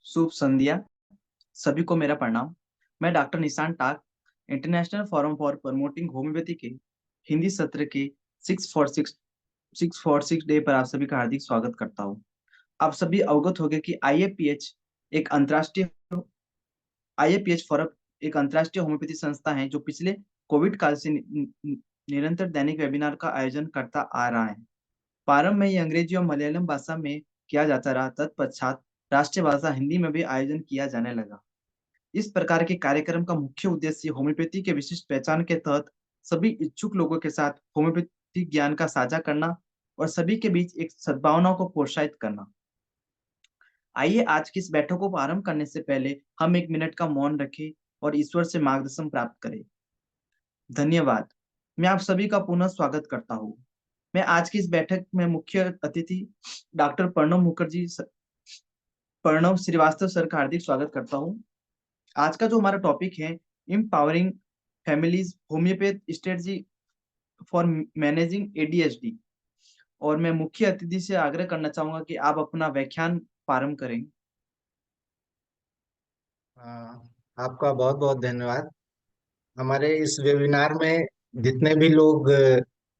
शुभ संध्या। सभी को मेरा प्रणाम। मैं doctor Nishan Tak international forum for promoting homoeopathy के हिंदी सत्र के 646 डे पर आप सभी का हार्दिक स्वागत करता हूँ। आप सभी अवगत होंगे कि एक अंतर्राष्ट्रीय आईएपीएच फोरम एक अंतर्राष्ट्रीय होम्योपैथी संस्था है जो पिछले कोविड काल से निरंतर दैनिक वेबिनार का आयोजन करता आ रहा है। प्रारंभ में ये अंग्रेजी और मलयालम भाषा में किया जाता रहा, तत्पश्चात राष्ट्रीय भाषा हिंदी में भी आयोजन किया जाने लगा। इस प्रकार के कार्यक्रम का मुख्य उद्देश्य होम्योपैथी के विशिष्ट पहचान के तहत सभी इच्छुक लोगों के साथ होम्योपैथी ज्ञान का साझा करना और सभी के बीच एक सद्भावना को प्रोत्साहित करना। आइए आज की इस बैठक को प्रारंभ करने से पहले हम 1 मिनट का मौन रखें और ईश्वर से मार्गदर्शन प्राप्त करें। धन्यवाद। मैं आप सभी का पुनः स्वागत करता हूँ। मैं आज की इस बैठक में मुख्य अतिथि डॉक्टर प्रणव श्रीवास्तव सर का हार्दिक स्वागत करता हूँ। आज का जो हमारा टॉपिक है, empowering families homeopath strategy for managing ADHD, और मैं मुख्य अतिथि से आग्रह करना चाहूंगा कि आप अपना व्याख्यान प्रारंभ करें। आपका बहुत बहुत धन्यवाद। हमारे इस वेबिनार में जितने भी लोग,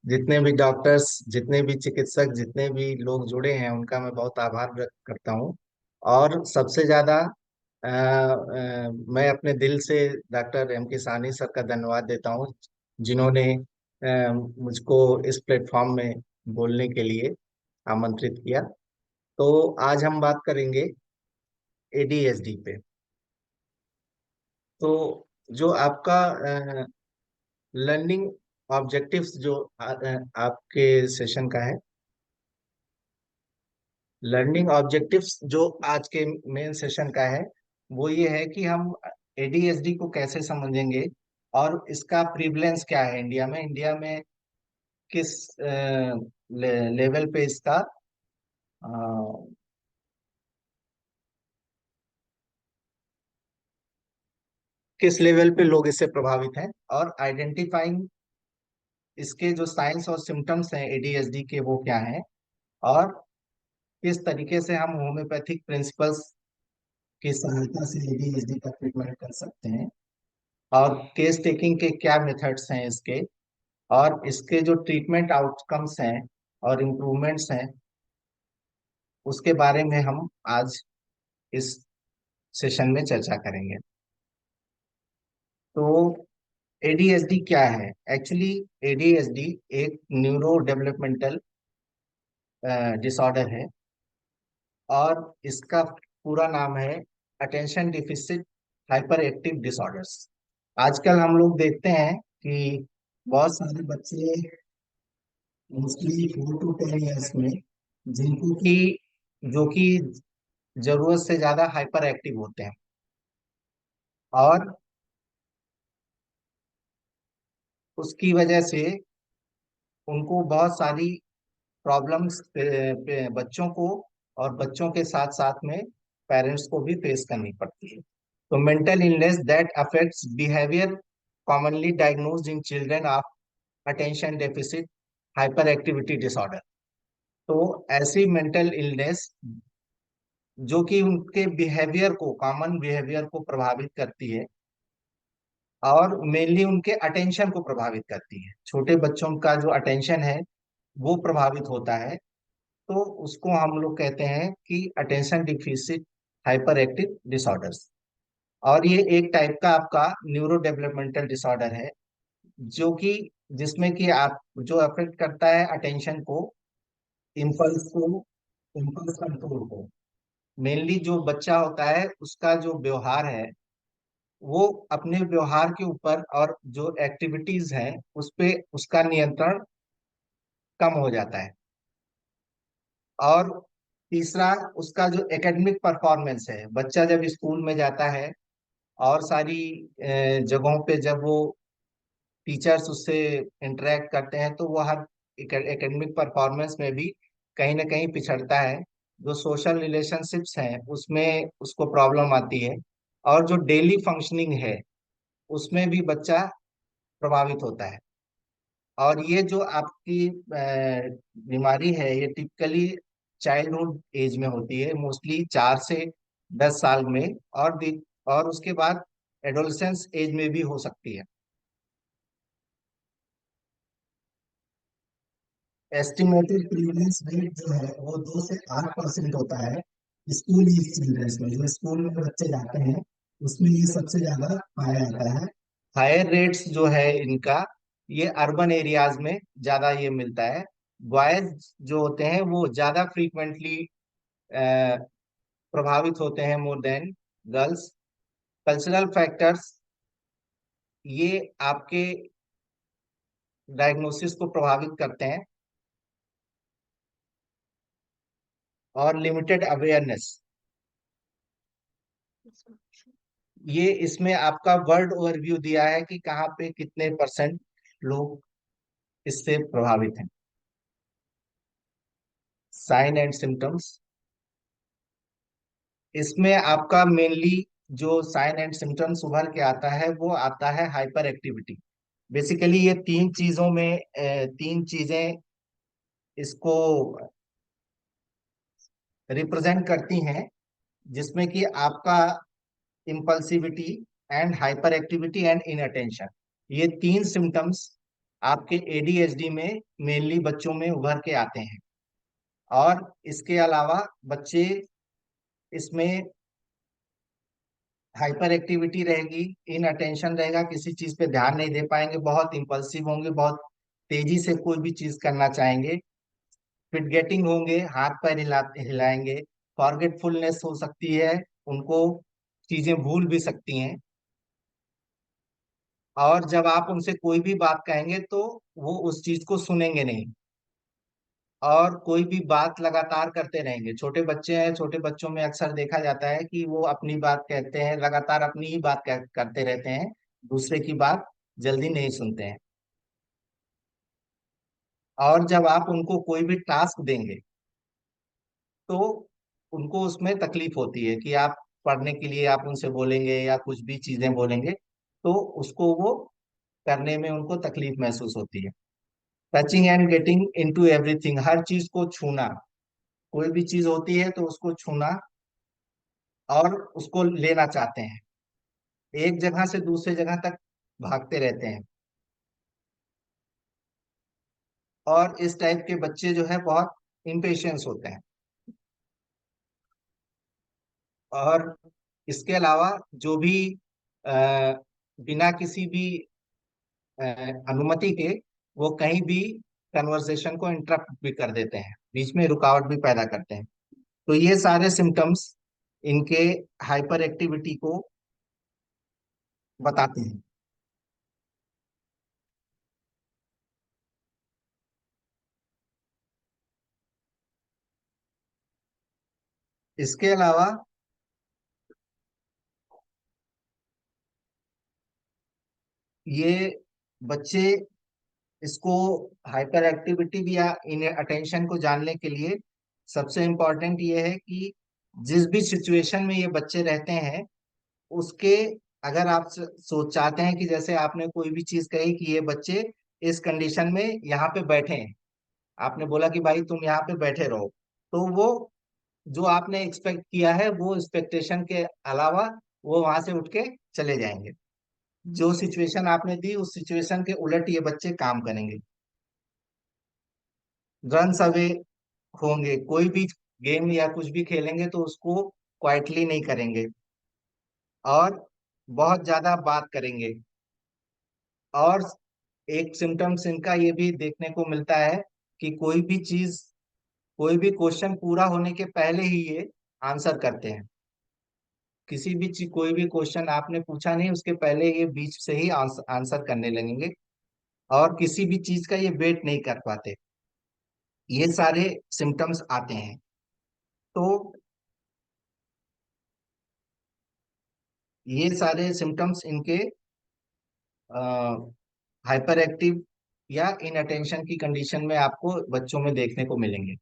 जितने भी डॉक्टर्स, जितने भी चिकित्सक, जितने भी लोग जुड़े हैं, उनका मैं बहुत आभार व्यक्त करता हूँ। और सबसे ज्यादा मैं अपने दिल से डॉक्टर एम के साहनी सर का धन्यवाद देता हूँ, जिन्होंने मुझको इस प्लेटफॉर्म में बोलने के लिए आमंत्रित किया। तो आज हम बात करेंगे एडीएचडी पे। तो जो आपका लर्निंग ऑब्जेक्टिव्स जो आपके सेशन का है, लर्निंग ऑब्जेक्टिव्स जो आज के मेन सेशन का है, वो ये है कि हम एडीएचडी को कैसे समझेंगे और इसका प्रिवलेंस क्या है इंडिया में किस लेवल पे इसका अ, किस लेवल पे लोग इससे प्रभावित हैं, और आइडेंटिफाइंग इसके जो साइंस और सिम्टम्स हैं एडीएचडी के, वो क्या हैं, और किस तरीके से हम होम्योपैथिक प्रिंसिपल्स की सहायता से एडीएचडी का ट्रीटमेंट कर सकते हैं, और केस टेकिंग के क्या मेथड्स हैं इसके, और इसके जो ट्रीटमेंट आउटकम्स हैं और इम्प्रूवमेंट्स हैं, उसके बारे में हम आज इस सेशन में चर्चा करेंगे। तो एडीएचडी क्या है? एक्चुअली एडीएचडी एक न्यूरो डेवलपमेंटल डिसऑर्डर है, और इसका पूरा नाम है attention deficit hyper active disorders. आजकल हम लोग देखते हैं कि बहुत सारे बच्चे, मोस्टली 4 to 10 ईयर्स में, जिनको कि जो कि जरूरत से ज्यादा हाइपर एक्टिव होते हैं, और उसकी वजह से उनको बहुत सारी प्रॉब्लम्स बच्चों को और बच्चों के साथ साथ में पेरेंट्स को भी फेस करनी पड़ती है। तो mental illness that affects behaviour commonly diagnosed in children of attention deficit hyper activity disorder. तो ऐसी मेंटल इलनेस जो कि उनके बिहेवियर को, कॉमन बिहेवियर को प्रभावित करती है, और मेनली उनके अटेंशन को प्रभावित करती है। छोटे बच्चों का जो अटेंशन है वो प्रभावित होता है, तो उसको हम लोग कहते हैं कि attention deficit hyper active disorders. और ये एक टाइप का आपका न्यूरो डेवलपमेंटल डिसऑर्डर है, जो कि जिसमें कि आप जो अफेक्ट करता है अटेंशन को, इम्पल्स को, इम्पल्स कंट्रोल को। मेनली जो बच्चा होता है उसका जो व्यवहार है, वो अपने व्यवहार के ऊपर और जो एक्टिविटीज हैं उस पे उसका नियंत्रण कम हो जाता है। और तीसरा, उसका जो एकेडमिक परफॉर्मेंस है, बच्चा जब स्कूल में जाता है और सारी जगहों पे जब वो टीचर्स उससे इंटरेक्ट करते हैं, तो वो हर एकेडमिक परफॉर्मेंस में भी कहीं ना कहीं पिछड़ता है। जो सोशल रिलेशनशिप्स हैं उसमें उसको प्रॉब्लम आती है, और जो डेली फंक्शनिंग है उसमें भी बच्चा प्रभावित होता है। और ये जो आपकी बीमारी है, ये टिपिकली चाइल्डहुड एज में होती है, मोस्टली 4 से 10 साल में, और उसके बाद एडोलसेंस एज में भी हो सकती है। एस्टिमेटेड प्रीवलेंस रेट जो है वो 2 से 8% होता है स्कूल एज चिल्ड्रंस में। जो स्कूल में बच्चे जाते हैं उसमें ये सबसे ज्यादा पाया जाता है। हायर रेट्स जो है इनका, ये अर्बन एरियाज में ज्यादा ये मिलता है। बॉयज जो होते हैं वो ज्यादा फ्रीक्वेंटली प्रभावित होते हैं more than girls. Cultural factors ये आपके डायग्नोसिस को प्रभावित करते हैं, और लिमिटेड अवेयरनेस, ये इसमें आपका वर्ल्ड ओवरव्यू दिया है कि कहाँ पे कितने परसेंट लोग इससे प्रभावित हैं। साइन एंड सिम्टम्स, इसमें आपका मेनली जो साइन एंड सिम्टम्स उभर के आता है वो आता है हाइपर एक्टिविटी। बेसिकली ये तीन चीजें इसको रिप्रेजेंट करती हैं, जिसमें कि आपका impulsivity and hyperactivity and inattention, ये तीन सिम्टम्स आपके एडीएचडी में मेनली बच्चों में उभर के आते हैं। और इसके अलावा बच्चे इसमें हाइपर एक्टिविटी रहेगी, इन अटेंशन रहेगा, किसी चीज पे ध्यान नहीं दे पाएंगे, बहुत इंपल्सिव होंगे, बहुत तेजी से कोई भी चीज करना चाहेंगे, फिट होंगे, हाथ पैर हिलाएंगे, फॉरगेटफुलनेस हो सकती है, उनको चीजें भूल भी सकती हैं। और जब आप उनसे कोई भी बात कहेंगे तो वो उस चीज को सुनेंगे नहीं, और कोई भी बात लगातार करते रहेंगे। छोटे बच्चे हैं, छोटे बच्चों में अक्सर देखा जाता है कि वो अपनी बात कहते हैं, लगातार अपनी ही बात करते रहते हैं, दूसरे की बात जल्दी नहीं सुनते हैं। और जब आप उनको कोई भी टास्क देंगे तो उनको उसमें तकलीफ होती है कि आप पढ़ने के लिए आप उनसे बोलेंगे या कुछ भी चीजें बोलेंगे, तो उसको वो करने में उनको तकलीफ महसूस होती है। Touching and getting into everything, हर चीज को छूना, कोई भी चीज होती है तो उसको छूना और उसको लेना चाहते हैं, एक जगह से दूसरे जगह तक भागते रहते हैं। और इस टाइप के बच्चे जो है बहुत इम्पेशंस होते हैं। और इसके अलावा जो भी अ, बिना किसी भी अ, अनुमति के वो कहीं भी कन्वर्सेशन को इंटरप्ट भी कर देते हैं, बीच में रुकावट भी पैदा करते हैं। तो ये सारे सिम्टम्स इनके हाइपर एक्टिविटी को बताते हैं। इसके अलावा ये बच्चे इसको हाइपर एक्टिविटी भी या इन अटेंशन को जानने के लिए सबसे इम्पोर्टेंट ये है कि जिस भी सिचुएशन में ये बच्चे रहते हैं उसके, अगर आप सोच चाहते हैं कि जैसे आपने कोई भी चीज कही कि ये बच्चे इस कंडीशन में यहाँ पे बैठे हैं, आपने बोला कि भाई तुम यहाँ पे बैठे रहो, तो वो जो आपने एक्सपेक्ट किया है वो एक्सपेक्टेशन के अलावा वो वहां से उठ के चले जाएंगे। जो सिचुएशन आपने दी उस सिचुएशन के उलट ये बच्चे काम करेंगे, रन अवे होंगे, कोई भी गेम या कुछ भी खेलेंगे तो उसको क्वाइटली नहीं करेंगे, और बहुत ज्यादा बात करेंगे। और एक सिम्टम्स इनका ये भी देखने को मिलता है कि कोई भी क्वेश्चन पूरा होने के पहले ही ये आंसर करते हैं। किसी भी चीज, कोई भी क्वेश्चन आपने पूछा नहीं उसके पहले ये बीच से ही आंसर करने लगेंगे, और किसी भी चीज का ये वेट नहीं कर पाते। ये सारे सिम्टम्स आते हैं। तो ये सारे सिम्टम्स इनके हाइपर एक्टिव या इन अटेंशन की कंडीशन में आपको बच्चों में देखने को मिलेंगे।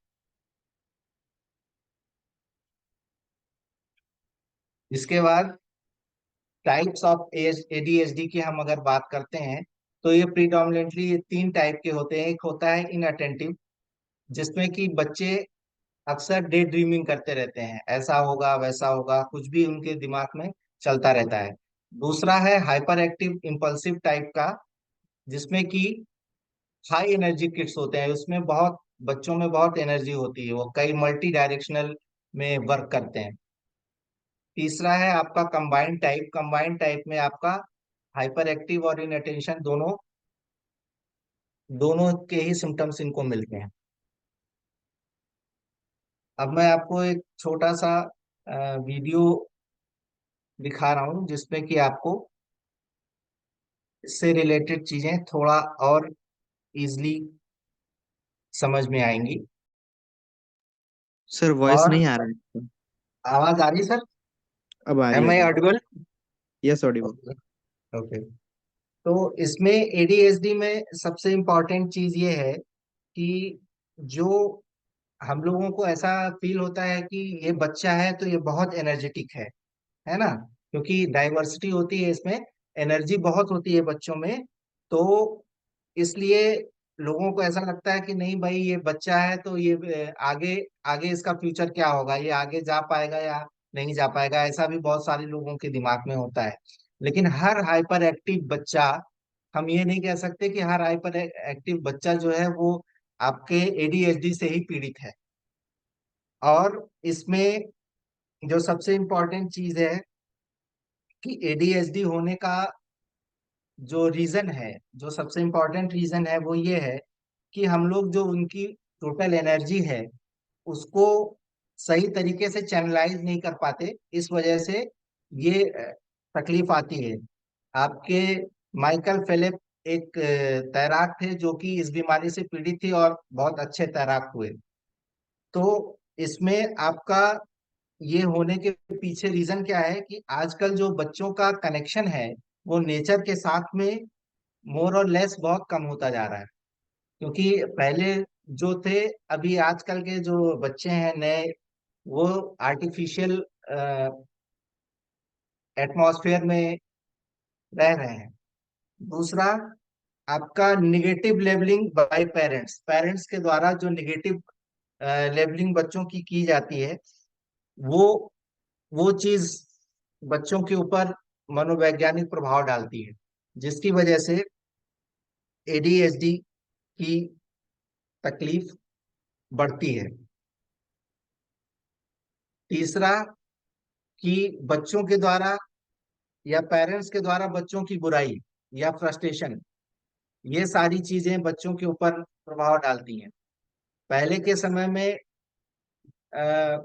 इसके बाद टाइप्स ऑफ एडीएचडी की हम अगर बात करते हैं तो ये प्रीडोमिनेंटली ये तीन टाइप के होते हैं। एक होता है इनअटेंटिव, जिसमें कि बच्चे अक्सर डे ड्रीमिंग करते रहते हैं, ऐसा होगा वैसा होगा, कुछ भी उनके दिमाग में चलता रहता है। दूसरा है हाइपर एक्टिव इम्पल्सिव टाइप का, जिसमें कि हाई एनर्जी किड्स होते हैं, उसमें बहुत बच्चों में बहुत एनर्जी होती है, वो कई मल्टी डायरेक्शनल में वर्क करते हैं। तीसरा है आपका कंबाइंड टाइप। कंबाइंड टाइप में आपका हाइपर एक्टिव और इनअटेंशन दोनों दोनों के ही सिम्टम्स इनको मिलते हैं। अब मैं आपको एक छोटा सा वीडियो दिखा रहा हूँ, जिसमें कि आपको इससे रिलेटेड चीजें थोड़ा और इजली समझ में आएंगी। सर वॉइस और नहीं आ रहा है आपका। आवाज आ रही सर? अब आ रही है am I sir. Audible? Yes audible. Okay. तो इसमें एडीएचडी में सबसे इम्पोर्टेंट चीज ये है कि जो हम लोगों को ऐसा फील होता है कि ये बच्चा है तो ये बहुत एनर्जेटिक है ना, क्योंकि डाइवर्सिटी होती है इसमें, एनर्जी बहुत होती है बच्चों में। तो इसलिए लोगों को ऐसा लगता है कि नहीं भाई ये बच्चा है तो ये आगे आगे इसका फ्यूचर क्या होगा, ये आगे जा पाएगा या नहीं जा पाएगा, ऐसा भी बहुत सारे लोगों के दिमाग में होता है। लेकिन हर हाइपर एक्टिव बच्चा, हम ये नहीं कह सकते कि हर हाइपर एक्टिव बच्चा जो है वो आपके एडीएचडी से ही पीड़ित है। और इसमें जो सबसे इम्पोर्टेंट चीज है कि एडीएचडी होने का जो रीजन है, जो सबसे इम्पोर्टेंट रीजन है वो ये है कि हम लोग जो उनकी टोटल एनर्जी है उसको सही तरीके से चैनलाइज नहीं कर पाते, इस वजह से ये तकलीफ आती है। आपके माइकल फेलिप एक तैराक थे जो कि इस बीमारी से पीड़ित थे और बहुत अच्छे तैराक हुए। तो इसमें आपका ये होने के पीछे रीजन क्या है कि आजकल जो बच्चों का कनेक्शन है वो नेचर के साथ में मोर और लेस बहुत कम होता जा रहा है। क्योंकि पहले जो थे, अभी आजकल के जो बच्चे हैं नए, वो आर्टिफिशियल एटमॉस्फेयर में रह रहे हैं। दूसरा, आपका negative labelling bye parents, parents के द्वारा जो निगेटिव लेबलिंग बच्चों की जाती है, वो वो चीज बच्चों के ऊपर मनोवैज्ञानिक प्रभाव डालती है, जिसकी वजह से एडीएचडी की तकलीफ बढ़ती है। तीसरा, कि बच्चों के द्वारा या पेरेंट्स के द्वारा बच्चों की बुराई या फ्रस्ट्रेशन, ये सारी चीजें बच्चों के ऊपर प्रभाव डालती हैं। पहले के समय में अ,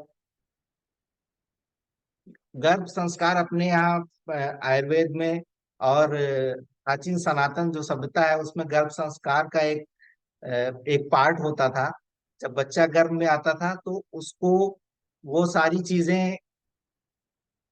गर्भ संस्कार अपने यहाँ आयुर्वेद में और प्राचीन सनातन जो सभ्यता है उसमें गर्भ संस्कार का एक पार्ट होता था। जब बच्चा गर्भ में आता था तो उसको वो सारी चीजें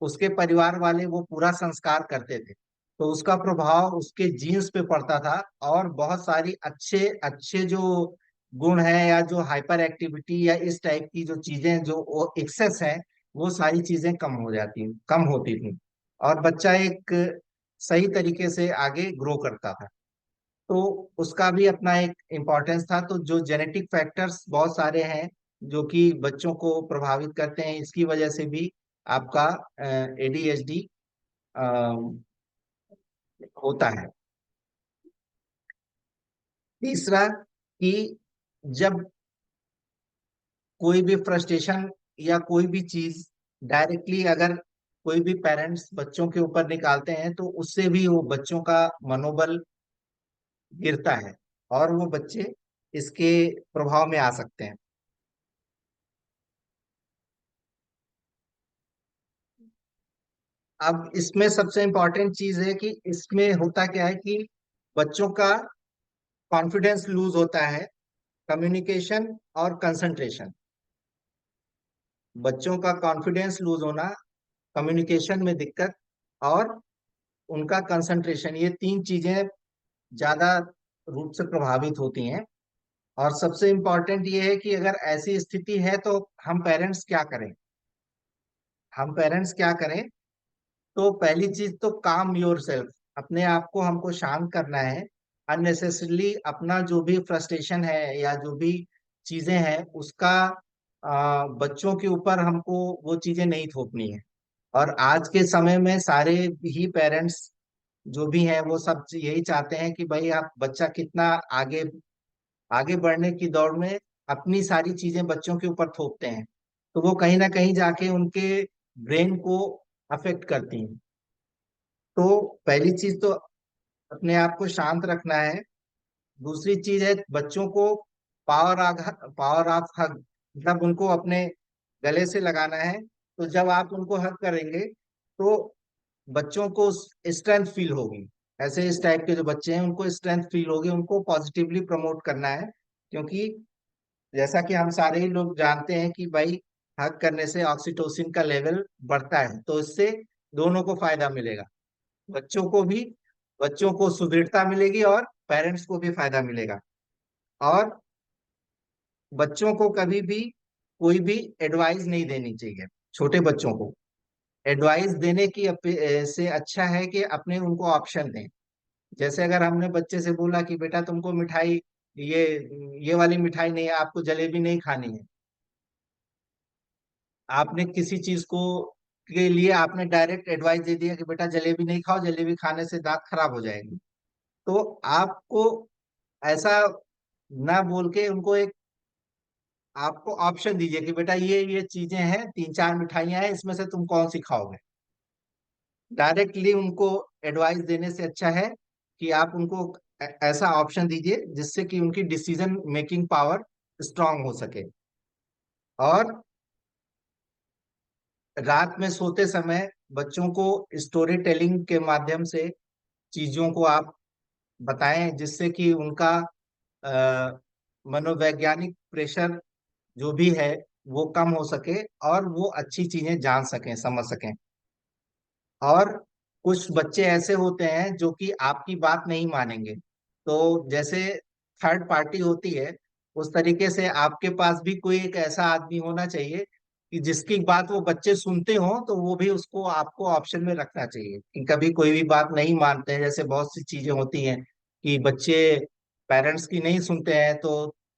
उसके परिवार वाले वो पूरा संस्कार करते थे, तो उसका प्रभाव उसके जीन्स पे पड़ता था। और बहुत सारी अच्छे अच्छे जो गुण है या जो हाइपर एक्टिविटी या इस टाइप की जो चीजें जो एक्सेस है, वो सारी चीजें कम होती थी, और बच्चा एक सही तरीके से आगे ग्रो करता था। तो उसका भी अपना एक इम्पोर्टेंस था। तो जो जेनेटिक फैक्टर्स बहुत सारे हैं जो कि बच्चों को प्रभावित करते हैं, इसकी वजह से भी आपका एडीएचडी होता है। तीसरा, कि जब कोई भी फ्रस्ट्रेशन या कोई भी चीज डायरेक्टली अगर कोई भी पेरेंट्स बच्चों के ऊपर निकालते हैं तो उससे भी वो बच्चों का मनोबल गिरता है और वो बच्चे इसके प्रभाव में आ सकते हैं। अब इसमें सबसे इम्पोर्टेंट चीज है कि इसमें होता क्या है कि बच्चों का कॉन्फिडेंस लूज होता है, कम्युनिकेशन और कंसंट्रेशन। बच्चों का कॉन्फिडेंस लूज होना, कम्युनिकेशन में दिक्कत और उनका कंसंट्रेशन, ये तीन चीजें ज्यादा रूप से प्रभावित होती हैं। और सबसे इम्पोर्टेंट ये है कि अगर ऐसी स्थिति है तो हम पेरेंट्स क्या करें। हम पेरेंट्स क्या करें? तो पहली चीज तो काम योर सेल्फ, अपने आप को हमको शांत करना है। अननेसेसरली अपना जो भी फ्रस्ट्रेशन है या जो भी चीजें हैं उसका बच्चों के ऊपर हमको वो चीजें नहीं थोपनी है। और आज के समय में सारे ही पेरेंट्स जो भी हैं वो सब यही चाहते हैं कि भाई आप बच्चा कितना आगे आगे बढ़ने की दौड़ में अपनी सारी चीजें बच्चों के ऊपर थोपते हैं, तो वो कहीं ना कहीं जाके उनके ब्रेन को अफेक्ट करती हैं। तो पहली चीज तो अपने आप को शांत रखना है। दूसरी चीज है बच्चों को पावर ऑफ हग, मतलब उनको अपने गले से लगाना है। तो जब आप उनको हग करेंगे तो बच्चों को स्ट्रेंथ फील होगी। ऐसे इस टाइप के जो बच्चे हैं उनको स्ट्रेंथ फील होगी, उनको पॉजिटिवली प्रमोट करना है। क्योंकि जैसा कि हम सारे ही लोग जानते हैं कि भाई हग करने से ऑक्सीटोसिन का लेवल बढ़ता है, तो इससे दोनों को फायदा मिलेगा। बच्चों को भी, बच्चों को सुदृढ़ता मिलेगी और पेरेंट्स को भी फायदा मिलेगा। और बच्चों को कभी भी कोई भी एडवाइस नहीं देनी चाहिए। छोटे बच्चों को एडवाइस देने की से अच्छा है कि अपने उनको ऑप्शन दें। जैसे अगर हमने बच्चे से बोला कि बेटा तुमको मिठाई, ये ये वाली मिठाई नहीं है, आपको जलेबी नहीं खानी है, आपने किसी चीज को के लिए आपने डायरेक्ट एडवाइस दे दिया कि बेटा जलेबी नहीं खाओ, जलेबी खाने से दांत खराब हो जाएंगे, तो आपको ऐसा ना बोल के उनको एक, आपको ऑप्शन दीजिए कि बेटा ये चीजें हैं, तीन चार मिठाइयां हैं, इसमें से तुम कौन सी खाओगे। डायरेक्टली उनको एडवाइस देने से अच्छा है कि आप उनको ऐसा ऑप्शन दीजिए जिससे कि उनकी डिसीजन मेकिंग पावर स्ट्रांग हो सके। और रात में सोते समय बच्चों को स्टोरी टेलिंग के माध्यम से चीजों को आप बताएं, जिससे कि उनका अ, मनोवैज्ञानिक प्रेशर जो भी है वो कम हो सके और वो अच्छी चीजें जान सकें, समझ सकें। और कुछ बच्चे ऐसे होते हैं जो कि आपकी बात नहीं मानेंगे, तो जैसे थर्ड पार्टी होती है, उस तरीके से आपके पास भी कोई एक ऐसा आदमी होना चाहिए कि जिसकी बात वो बच्चे सुनते हो, तो वो भी उसको आपको ऑप्शन में रखना चाहिए कि कभी कोई भी बात नहीं मानते हैं। जैसे बहुत सी चीजें होती हैं कि बच्चे पेरेंट्स की नहीं सुनते हैं तो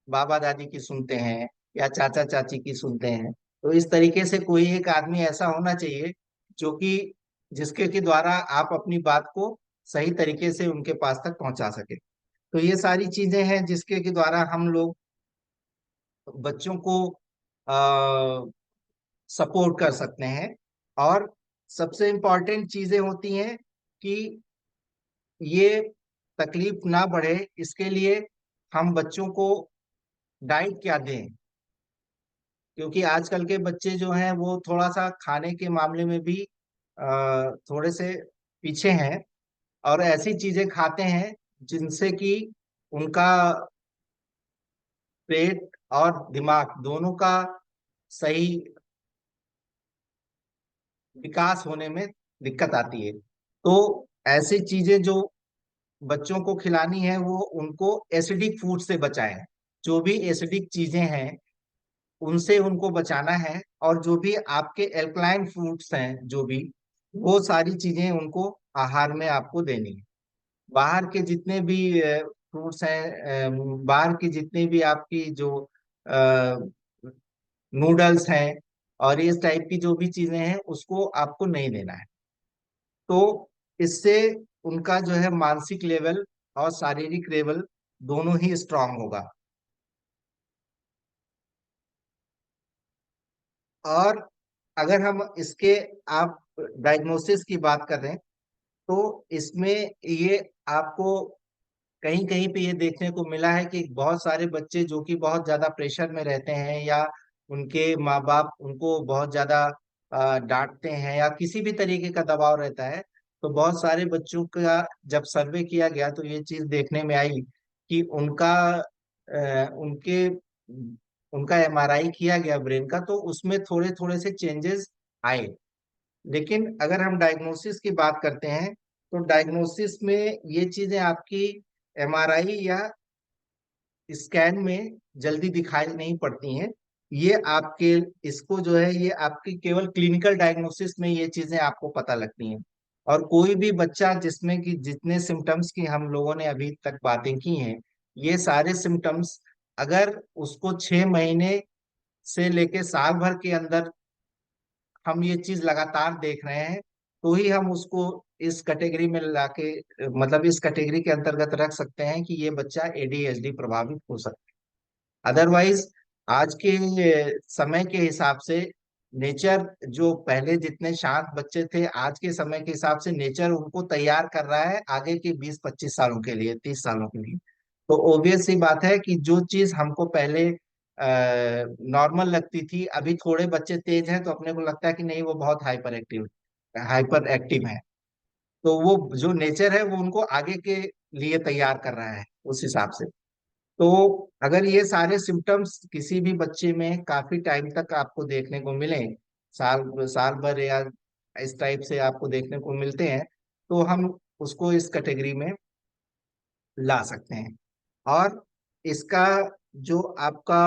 बाबा दादी की सुनते हैं या चाचा चाची की सुनते हैं। तो इस तरीके से कोई एक आदमी ऐसा होना चाहिए जो कि जिसके के द्वारा आप अपनी बात को सही तरीके से उनके पास तक पहुंचा सके। तो ये सारी चीजें हैं जिसके के द्वारा हम लोग बच्चों को सपोर्ट कर सकते हैं। और सबसे इम्पोर्टेंट चीजें होती हैं कि ये तकलीफ ना बढ़े, इसके लिए हम बच्चों को डाइट क्या दें। क्योंकि आजकल के बच्चे जो हैं वो थोड़ा सा खाने के मामले में भी थोड़े से पीछे हैं, और ऐसी चीजें खाते हैं जिनसे कि उनका पेट और दिमाग दोनों का सही विकास होने में दिक्कत आती है। तो ऐसी चीजें जो बच्चों को खिलानी है वो उनको एसिडिक फूड से बचाएं। जो भी एसिडिक चीजें हैं उनसे उनको बचाना है। और जो भी आपके एल्कलाइन फूड्स हैं, जो भी वो सारी चीजें उनको आहार में आपको देनी है। बाहर के जितने भी फ्रूट्स हैं, बाहर की जितनी भी आपकी जो नूडल्स हैं और इस टाइप की जो भी चीजें हैं उसको आपको नहीं देना है। तो इससे उनका जो है मानसिक लेवल और शारीरिक लेवल दोनों ही स्ट्रांग होगा। और अगर हम इसके आप डायग्नोसिस की बात कर रहे हैं, तो इसमें ये आपको कहीं कहीं पे ये देखने को मिला है कि बहुत सारे बच्चे जो कि बहुत ज्यादा प्रेशर में रहते हैं, या उनके माँ बाप उनको बहुत ज्यादा डांटते हैं, या किसी भी तरीके का दबाव रहता है, तो बहुत सारे बच्चों का जब सर्वे किया गया तो ये चीज देखने में आई कि उनका उनके उनका एमआरआई किया गया ब्रेन का, तो उसमें थोड़े थोड़े से चेंजेस आए। लेकिन अगर हम डायग्नोसिस की बात करते हैं, तो डायग्नोसिस में ये चीजें आपकी एमआरआई या स्कैन में जल्दी दिखाई नहीं पड़ती हैं। ये आपके इसको जो है ये आपकी केवल क्लिनिकल डायग्नोसिस में ये चीजें आपको पता लगती हैं। और कोई भी बच्चा जिसमें कि जितने सिम्टम्स की हम लोगों ने अभी तक बातें की हैं, ये सारे सिम्टम्स अगर उसको 6 महीने से लेके साल भर के अंदर हम ये चीज लगातार देख रहे हैं, तो ही हम उसको इस कैटेगरी में लाके, मतलब इस कैटेगरी के अंतर्गत रख सकते हैं कि ये बच्चा एडीएचडी प्रभावित हो सकता है। अदरवाइज आज के समय के हिसाब से नेचर, जो पहले जितने शांत बच्चे थे, आज के समय के हिसाब से नेचर उनको तैयार कर रहा है आगे के 20-25 सालों के लिए, 30 सालों के लिए। तो ऑब्वियस सी बात है कि जो चीज हमको पहले नॉर्मल लगती थी, अभी थोड़े बच्चे तेज हैं तो अपने को लगता है कि नहीं वो बहुत हाइपर एक्टिव है। तो वो जो नेचर है वो उनको आगे के लिए तैयार कर रहा है उस हिसाब से। तो अगर ये सारे सिम्टम्स किसी भी बच्चे में काफी टाइम तक आपको देखने को मिले, साल साल भर या इस टाइप से आपको देखने को मिलते हैं, तो हम उसको इस कैटेगरी में ला सकते हैं। और इसका जो आपका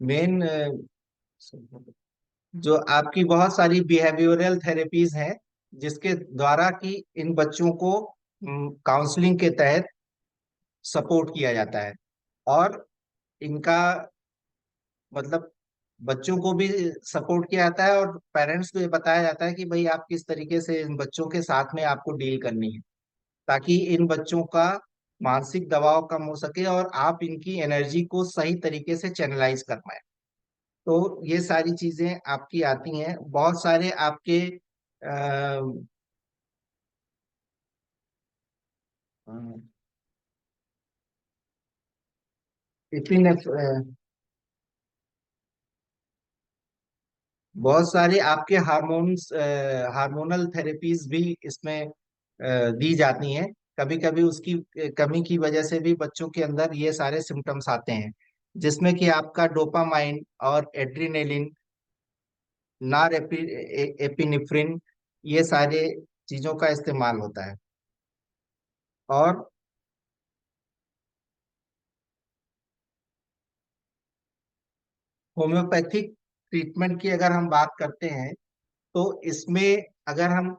मेन, जो आपकी बहुत सारी बिहेवियरल थेरेपीज हैं, जिसके द्वारा कि इन बच्चों को काउंसलिंग के तहत सपोर्ट किया जाता है। और इनका मतलब बच्चों को भी सपोर्ट किया जाता है, और पेरेंट्स को ये बताया जाता है कि भाई आप किस तरीके से इन बच्चों के साथ में आपको डील करनी है, ताकि इन बच्चों का मानसिक दबाव कम हो सके और आप इनकी एनर्जी को सही तरीके से चैनलाइज कर पाए। तो ये सारी चीजें आपकी आती हैं, बहुत सारे आपके इपिन बहुत सारे आपके हार्मोनल थेरेपीज भी इसमें दी जाती हैं। कभी कभी उसकी कमी की वजह से भी बच्चों के अंदर ये सारे सिम्टम्स आते हैं, जिसमें कि आपका डोपामाइन और एड्रीनेलिन, नार एपिनेफ्रिन, ये सारे चीजों का इस्तेमाल होता है। और होम्योपैथिक ट्रीटमेंट की अगर हम बात करते हैं, तो इसमें अगर हम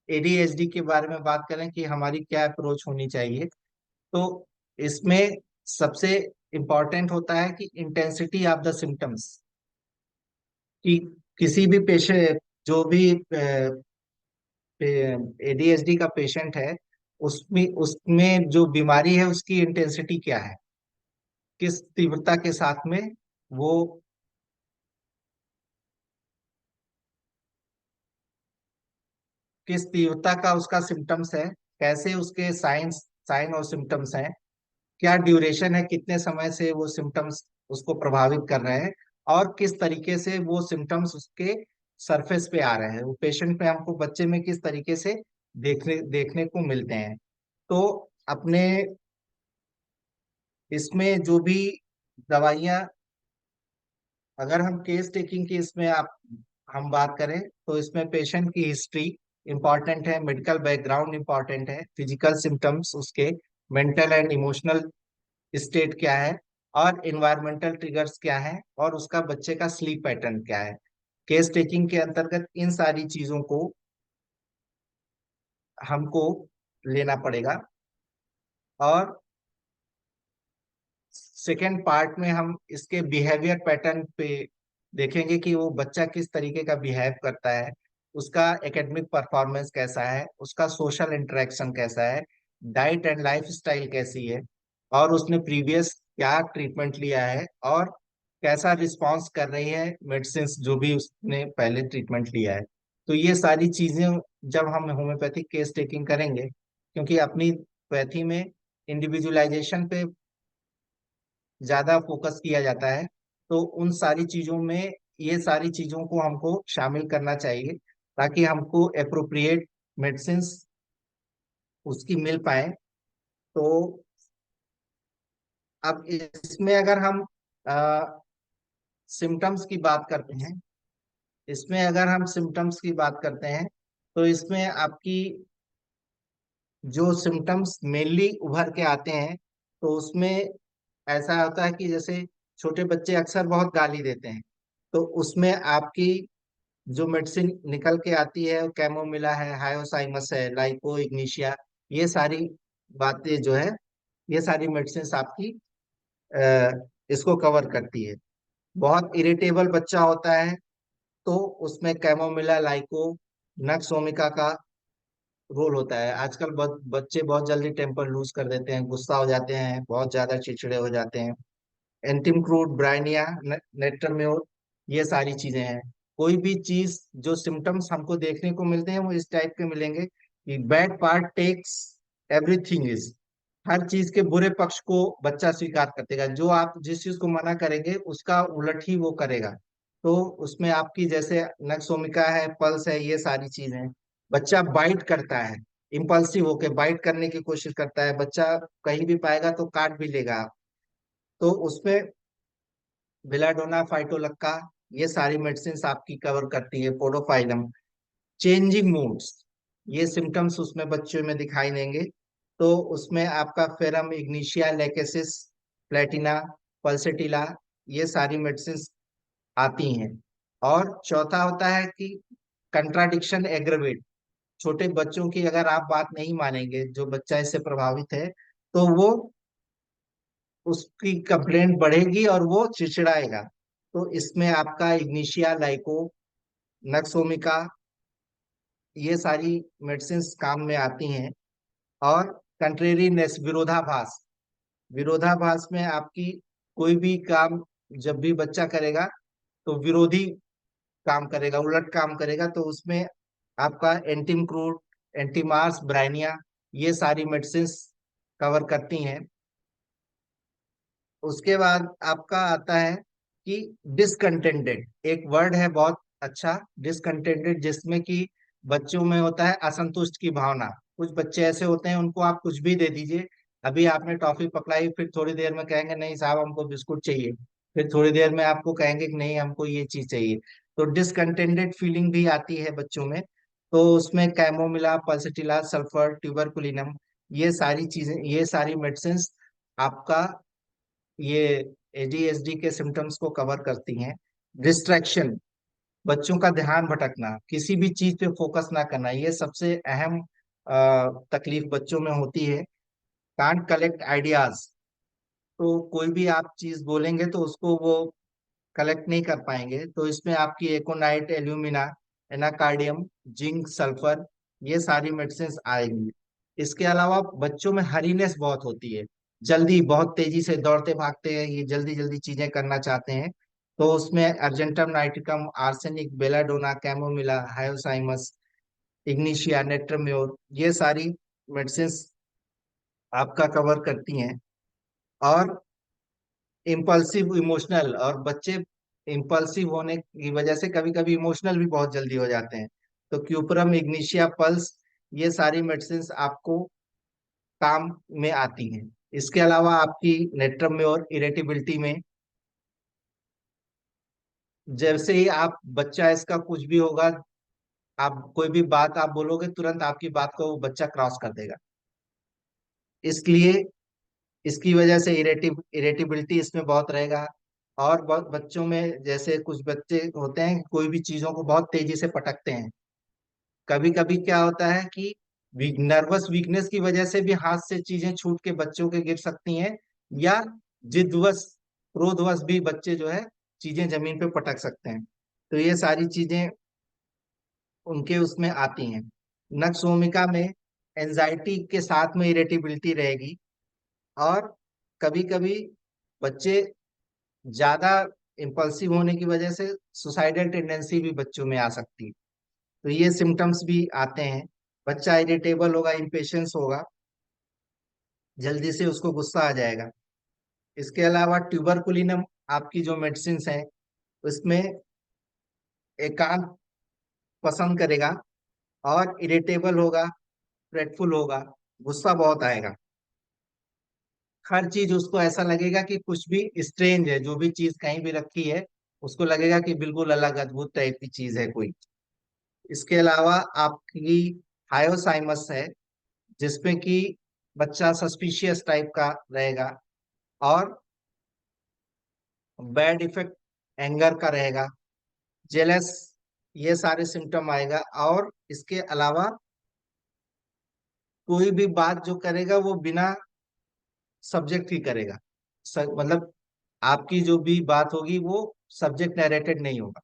एडीएचडी के बारे में बात करें कि हमारी क्या अप्रोच होनी चाहिए, तो इसमें सबसे इम्पॉर्टेंट होता है कि इंटेंसिटी ऑफ द सिम्टम्स, कि किसी भी पेशेंट, जो भी एडीएचडी का पेशेंट है, उसमें उसमें जो बीमारी है उसकी इंटेंसिटी क्या है, किस तीव्रता के साथ में वो, किस तीव्रता का उसका सिम्टम्स है, कैसे उसके साइन और सिम्टम्स हैं, क्या ड्यूरेशन है, कितने समय से वो सिम्टम्स उसको प्रभावित कर रहे हैं, और किस तरीके से वो सिम्टम्स उसके सरफेस पे आ रहे हैं, वो पेशेंट पे, हमको बच्चे में किस तरीके से देखने देखने को मिलते हैं। तो अपने इसमें जो भी दवाइयाँ, अगर हम केस टेकिंग की इसमें आप हम बात करें, तो इसमें पेशेंट की हिस्ट्री इंपॉर्टेंट है, मेडिकल बैकग्राउंड इंपॉर्टेंट है, फिजिकल सिम्टम्स उसके, मेंटल एंड इमोशनल स्टेट क्या है, और इन्वायरमेंटल ट्रिगर्स क्या है, और उसका बच्चे का स्लीप पैटर्न क्या है। केस टेकिंग के अंतर्गत इन सारी चीजों को हमको लेना पड़ेगा। और सेकेंड पार्ट में हम इसके बिहेवियर पैटर्न पे देखेंगे कि वो बच्चा किस तरीके का बिहेव करता है, उसका एकेडमिक परफॉर्मेंस कैसा है, उसका सोशल इंटरेक्शन कैसा है, डाइट एंड लाइफ स्टाइल कैसी है, और उसने प्रीवियस क्या ट्रीटमेंट लिया है, और कैसा रिस्पॉन्स कर रही है मेडिसिन जो भी उसने पहले ट्रीटमेंट लिया है। तो ये सारी चीजें जब हम होम्योपैथिक केस टेकिंग करेंगे, क्योंकि अपनी पैथी में इंडिविजुअलाइजेशन पे ज्यादा फोकस किया जाता है, तो उन सारी चीजों में ये सारी चीजों को हमको शामिल करना चाहिए, ताकि हमको अप्रोप्रिएट मेडिसिन उसकी मिल पाए। तो अब इसमें अगर हम सिम्टम्स की बात करते हैं, इसमें अगर हम सिम्टम्स की बात करते हैं, तो इसमें आपकी जो सिम्टम्स मेनली उभर के आते हैं, तो उसमें ऐसा होता है कि जैसे छोटे बच्चे अक्सर बहुत गाली देते हैं, तो उसमें आपकी जो मेडिसिन निकल के आती है, कैमोमिला है, हायोसाइमस है, लाइको इग्निशिया, ये सारी बातें जो है ये सारी मेडिसिन आपकी इसको कवर करती है। बहुत इरिटेबल बच्चा होता है तो उसमें कैमोमिला, लाइको, नक्स ओमिका का रोल होता है। आजकल बच्चे बहुत जल्दी टेम्पर लूज कर देते हैं, गुस्सा हो जाते हैं, बहुत ज्यादा चिड़चिड़े हो जाते हैं। एंटिमक्रूड, ब्राइनिया, नेट्रम्योर, ये सारी चीजें हैं। कोई भी चीज जो सिम्टम्स हमको देखने को मिलते हैं वो इस टाइप के मिलेंगे कि bad part takes everything is, हर चीज के बुरे पक्ष को बच्चा स्वीकार कर देगा। जो आप जिस चीज को मना करेंगे उसका उलट ही वो करेगा। तो उसमें आपकी जैसे नक्सोमिका है, पल्स है, ये सारी चीजें। बच्चा बाइट करता है, इम्पल्सिव होके बाइट करने की कोशिश करता है बच्चा, कहीं भी पाएगा तो काट भी लेगा। तो उसमें बेलाडोना, फाइटोलक्का, ये सारी मेडिसिन आपकी कवर करती है। पोडोफाइलम, चेंजिंग मूड्स, ये सिम्टम्स उसमें बच्चों में दिखाई देंगे। तो उसमें आपका ferrum Ignatia, lachesis, Platina, pulsatilla, ये सारी मेडिसिन आती हैं। और चौथा होता है कि कंट्राडिक्शन एग्रवेट, छोटे बच्चों की अगर आप बात नहीं मानेंगे, जो बच्चा इससे प्रभावित है, तो वो उसकी कंप्लेंट बढ़ेगी और वो चिड़चिड़ाएगा। तो इसमें आपका इग्निशिया, लाइको, नक्सोमिका, ये सारी मेडिसिन काम में आती हैं। और कंट्रेरीनेस, विरोधाभास, विरोधाभास में आपकी कोई भी काम जब भी बच्चा करेगा तो विरोधी काम करेगा, उलट काम करेगा, तो उसमें आपका एंटीम क्रूड, एंटीमार्स, ब्राइनिया, ये सारी मेडिसिन कवर करती हैं। उसके बाद आपका आता है कि डिसकंटेंटेड, एक वर्ड है बहुत अच्छा, डिसकंटेंटेड, जिसमें कि बच्चों में होता है असंतुष्ट की भावना। कुछ बच्चे ऐसे होते हैं उनको आप कुछ भी दे दीजिए, अभी आपने टॉफी पकड़ाई, फिर थोड़ी देर में कहेंगे नहीं साहब हमको बिस्कुट चाहिए, फिर थोड़ी देर में आपको कहेंगे कि नहीं हमको ये चीज चाहिए। तो डिसकंटेंटेड फीलिंग भी आती है बच्चों में। तो उसमें कैमोमिला, पल्सटिला, सल्फर, ट्यूबरकुलिनम, ये सारी चीजें, ये सारी मेडिसिन आपका ये एडीएचडी के सिम्टम्स को कवर करती हैं। डिस्ट्रैक्शन, बच्चों का ध्यान भटकना, किसी भी चीज पे फोकस ना करना, ये सबसे अहम तकलीफ बच्चों में होती है। कांट कलेक्ट आइडियाज, तो कोई भी आप चीज बोलेंगे तो उसको वो कलेक्ट नहीं कर पाएंगे। तो इसमें आपकी एकोनाइट, एल्यूमिना, एनाकार्डियम, जिंक, सल्फर, ये सारी मेडिसिन आएंगी। इसके अलावा बच्चों में हरीनेस बहुत होती है, जल्दी बहुत तेजी से दौड़ते भागते हैं, ये जल्दी जल्दी चीजें करना चाहते हैं। तो उसमें argentum nitricum, arsenic, belladonna, chamomilla, hyoscyamus, ignatia, natrum mur, ये सारी मेडिसिन आपका कवर करती हैं। और इम्पल्सिव इमोशनल, और बच्चे इम्पल्सिव होने की वजह से कभी कभी इमोशनल भी बहुत जल्दी हो जाते हैं। तो क्यूपरम, इग्निशिया, पल्स, ये सारी मेडिसिन आपको काम में आती हैं। इसके अलावा आपकी नेट्रम में और इरेटिबिलिटी में, जैसे ही आप बच्चा इसका कुछ भी होगा, आप कोई भी बात आप बोलोगे तुरंत आपकी बात को वो बच्चा क्रॉस कर देगा। इसलिए इसकी वजह से इरेटिबिलिटी इसमें बहुत रहेगा। और बहुत बच्चों में जैसे कुछ बच्चे होते हैं कोई भी चीजों को बहुत तेजी से पटकते हैं। कभी कभी क्या होता है कि नर्वस वीकनेस की वजह से भी हाथ से चीजें छूट के बच्चों के गिर सकती हैं, या जिद्वश, क्रोधवश भी बच्चे जो है चीजें जमीन पे पटक सकते हैं। तो ये सारी चीजें उनके उसमें आती हैं। नक्सोमिका में एंजाइटी के साथ में इरेटिबिलिटी रहेगी। और कभी कभी बच्चे ज्यादा इम्पल्सिव होने की वजह से सुसाइडल टेंडेंसी भी बच्चों में आ सकती है। तो ये सिम्टम्स भी आते हैं। बच्चा इरिटेबल होगा, इम्पेशंस होगा, जल्दी से उसको गुस्सा आ जाएगा। इसके अलावा ट्यूबरकुलिनम आपकी जो मेडिसिन है उसमें एकांत पसंद करेगा, और इरिटेबल होगा, फ्रेटफुल होगा, गुस्सा बहुत आएगा। हर चीज उसको ऐसा लगेगा कि कुछ भी स्ट्रेंज है, जो भी चीज कहीं भी रखी है उसको लगेगा कि बिल्कुल अलग अद्भुत टाइप की चीज है कोई। इसके अलावा आपकी हायोसाइमस है, जिसमें कि बच्चा सस्पिशियस टाइप का रहेगा, और बैड इफेक्ट एंगर का रहेगा, जेलस, ये सारे सिम्टम आएगा। और इसके अलावा कोई भी बात जो करेगा वो बिना सब्जेक्ट ही करेगा। मतलब आपकी जो भी बात होगी वो सब्जेक्ट नरेटेड नहीं होगा।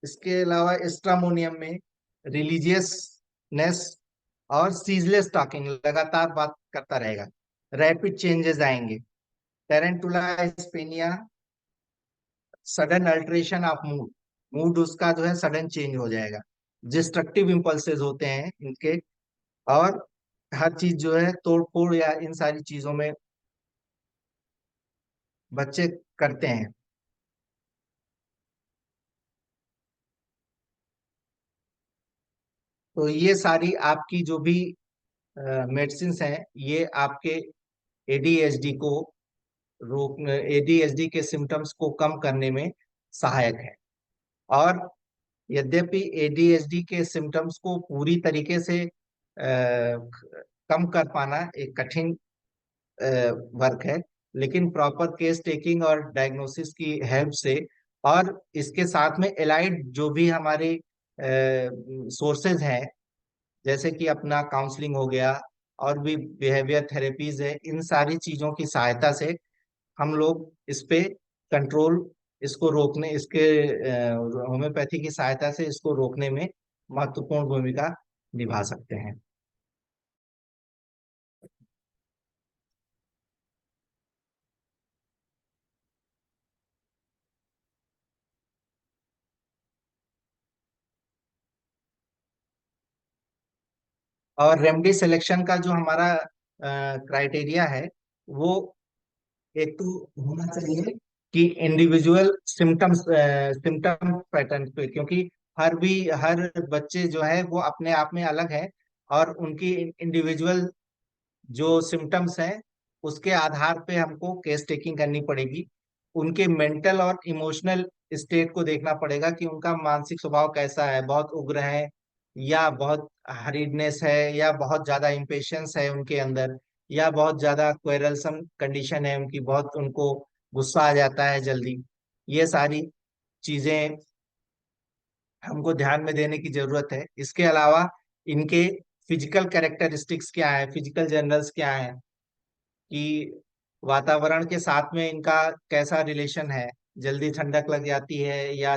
इसके अलावा स्ट्रामोनियम में रिलीजियसनेस और सीजलेस टॉकिंग, लगातार बात करता रहेगा। रैपिड चेंजेस आएंगे। टेरेंटुला स्पेनिया, sudden alteration of mood, mood उसका जो है सडन चेंज हो जाएगा। डिस्ट्रक्टिव इम्पल्सेस होते हैं इनके, और हर चीज जो है तोड़ फोड़ या इन सारी चीजों में बच्चे करते हैं। तो ये सारी आपकी जो भी मेडिसिन हैं, ये आपके एडीएचडी को रोक एडीएचडी के सिम्टम्स को कम करने में सहायक है। और यद्यपि एडीएचडी के सिम्टम्स को पूरी तरीके से कम कर पाना एक कठिन वर्क है, लेकिन प्रॉपर केस टेकिंग और डायग्नोसिस की हेल्प से, और इसके साथ में एलाइड जो भी हमारे सोर्सेज हैं, जैसे कि अपना काउंसलिंग हो गया और भी बिहेवियर थेरेपीज है, इन सारी चीजों की सहायता से हम लोग इस पे कंट्रोल, इसको रोकने, इसके होम्योपैथी की सहायता से इसको रोकने में महत्वपूर्ण भूमिका निभा सकते हैं। और रेमडी सिलेक्शन का जो हमारा क्राइटेरिया है, वो एक तो होना चाहिए कि इंडिविजुअल सिम्टम्स, सिम्टम पैटर्न पे, क्योंकि हर बच्चे जो है वो अपने आप में अलग है, और उनकी इंडिविजुअल जो सिम्टम्स हैं उसके आधार पे हमको केस टेकिंग करनी पड़ेगी। उनके मेंटल और इमोशनल स्टेट को देखना पड़ेगा कि उनका मानसिक स्वभाव कैसा है, बहुत उग्र है या बहुत हरीडनेस है, या बहुत ज्यादा इम्पेशंस है उनके अंदर, या बहुत ज्यादा क्वेरलसम कंडीशन है उनकी, बहुत उनको गुस्सा आ जाता है जल्दी। ये सारी चीजें हमको ध्यान में देने की जरूरत है। इसके अलावा इनके फिजिकल कैरेक्टरिस्टिक्स क्या है, फिजिकल जनरल्स क्या है, कि वातावरण के साथ में इनका कैसा रिलेशन है, जल्दी ठंडक लग जाती है या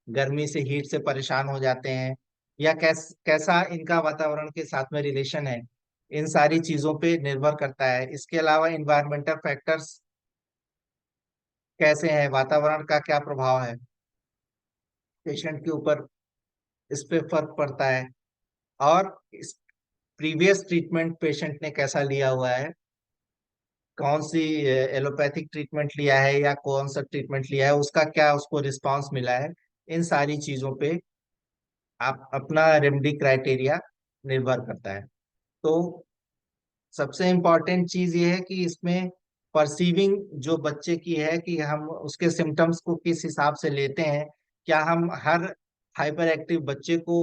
गर्मी से, हीट से परेशान हो जाते हैं, या कैसा इनका वातावरण के साथ में रिलेशन है, इन सारी चीजों पे निर्भर करता है। इसके अलावा इन्वायरमेंटल फैक्टर्स कैसे हैं, वातावरण का क्या प्रभाव है पेशेंट के ऊपर, इस पे फर्क पड़ता है। और इस प्रीवियस ट्रीटमेंट पेशेंट ने कैसा लिया हुआ है, कौन सी एलोपैथिक ट्रीटमेंट लिया है या कौन सा ट्रीटमेंट लिया है, उसका क्या उसको रिस्पांस मिला है, इन सारी चीजों पे आप अपना रेमेडी क्राइटेरिया निर्भर करता है। तो सबसे इम्पोर्टेंट चीज ये है कि इसमें परसीविंग जो बच्चे की है, कि हम उसके सिम्टम्स को किस हिसाब से लेते हैं। क्या हम हर हाइपर एक्टिव बच्चे को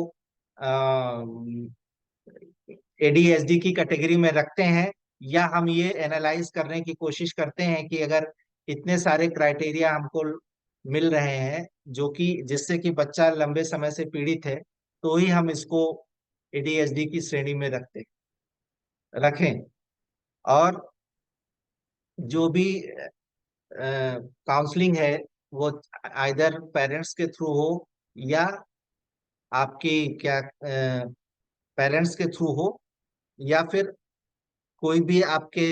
एडीएचडी की कैटेगरी में रखते हैं, या हम ये एनालाइज करने की कोशिश करते हैं कि अगर इतने सारे क्राइटेरिया हमको मिल रहे हैं जो कि जिससे कि बच्चा लंबे समय से पीड़ित है, तो ही हम इसको एडीएचडी की श्रेणी में रखें। और जो भी काउंसलिंग है वो आइदर पेरेंट्स के थ्रू हो, या आपकी क्या पेरेंट्स के थ्रू हो, या फिर कोई भी आपके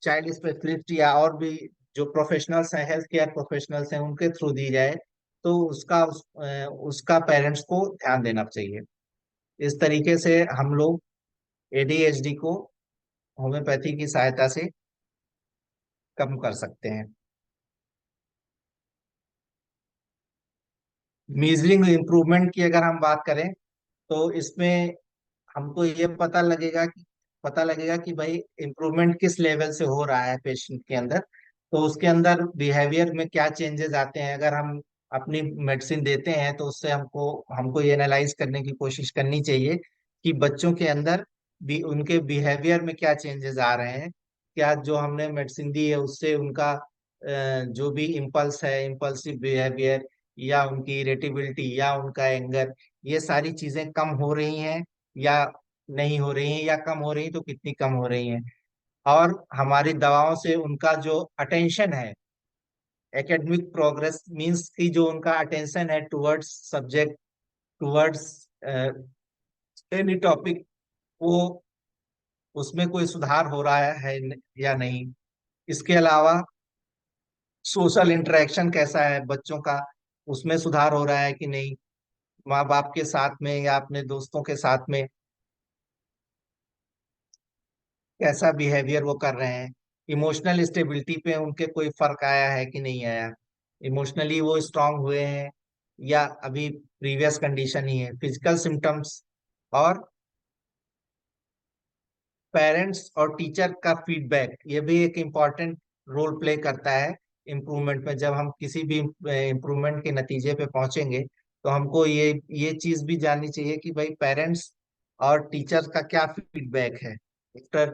चाइल्ड स्पेशलिस्ट या और भी जो प्रोफेशनल्स हैं, हेल्थ केयर प्रोफेशनल्स हैं, उनके थ्रू दी जाए, तो उसका पेरेंट्स को ध्यान देना चाहिए। इस तरीके से हम लोग एडीएचडी को होम्योपैथी की सहायता से कम कर सकते हैं। मीजलिंग इम्प्रूवमेंट की अगर हम बात करें, तो इसमें हमको ये पता लगेगा कि भाई इम्प्रूवमेंट किस लेवल से हो रहा है पेशेंट के अंदर। तो उसके अंदर बिहेवियर में क्या चेंजेस आते हैं, अगर हम अपनी मेडिसिन देते हैं तो उससे हमको हमको ये एनालाइज करने की कोशिश करनी चाहिए कि बच्चों के अंदर भी उनके बिहेवियर में क्या चेंजेस आ रहे हैं। क्या जो हमने मेडिसिन दी है उससे उनका जो भी इम्पल्स है, इम्पल्सिव बिहेवियर, या उनकी इरिटेबिलिटी, या उनका एंगर, ये सारी चीजें कम हो रही हैं, या नहीं हो रही हैं, या कम हो रही हैं तो कितनी कम हो रही हैं। और हमारी दवाओं से उनका जो अटेंशन है, एकेडमिक प्रोग्रेस मींस की जो उनका अटेंशन है towards subject, towards any topic, वो उसमें कोई सुधार हो रहा है या नहीं। इसके अलावा सोशल इंटरेक्शन कैसा है बच्चों का, उसमें सुधार हो रहा है कि नहीं, माँ बाप के साथ में या अपने दोस्तों के साथ में कैसा बिहेवियर वो कर रहे हैं। इमोशनल स्टेबिलिटी पे उनके कोई फर्क आया है कि नहीं आया, इमोशनली वो स्ट्रांग हुए हैं या अभी प्रीवियस कंडीशन ही है। फिजिकल सिम्टम्स, और पेरेंट्स और टीचर का फीडबैक, ये भी एक इम्पॉर्टेंट रोल प्ले करता है इम्प्रूवमेंट में। जब हम किसी भी इम्प्रूवमेंट के नतीजे पे पहुंचेंगे तो हमको ये चीज भी जाननी चाहिए कि भाई पेरेंट्स और टीचर का क्या फीडबैक है आफ्टर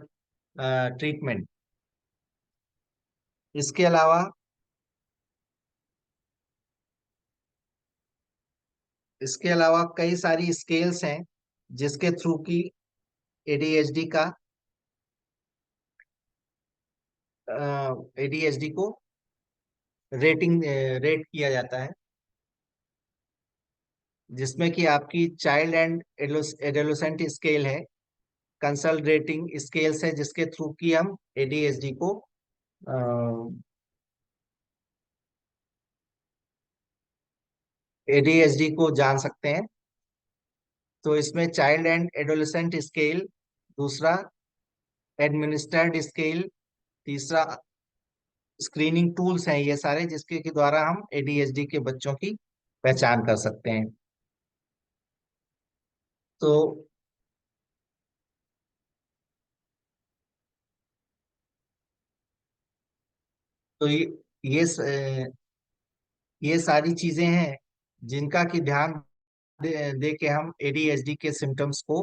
ट्रीटमेंट। इसके अलावा कई सारी स्केल्स हैं जिसके थ्रू की एडीएचडी का एडीएचडी को रेट किया जाता है, जिसमें कि आपकी चाइल्ड एंड एडोलेसेंट स्केल है, कंसल्टेटिंग स्केल्स है जिसके थ्रू की हम एडीएचडी को जान सकते हैं। तो इसमें चाइल्ड एंड एडोलेसेंट स्केल, दूसरा एडमिनिस्ट्रेड स्केल, तीसरा स्क्रीनिंग टूल्स हैं ये सारे जिसके के द्वारा हम एडीएचडी के बच्चों की पहचान कर सकते हैं। तो तो ये सारी चीजें हैं जिनका कि ध्यान दे के हम एडीएचडी के सिम्टम्स को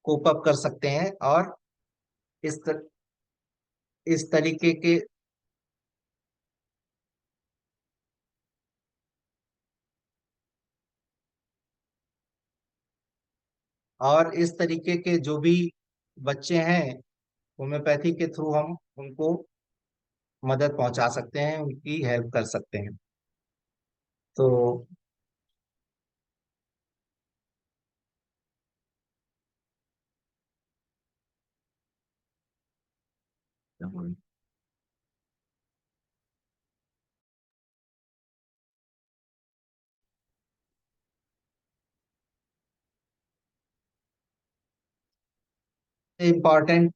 कोप अप कर सकते हैं, और इस तर, इस तरीके के इस तरीके के जो भी बच्चे हैं, होम्योपैथी के थ्रू हम उनको मदद पहुंचा सकते हैं, उनकी हेल्प कर सकते हैं। तो इम्पोर्टेंट,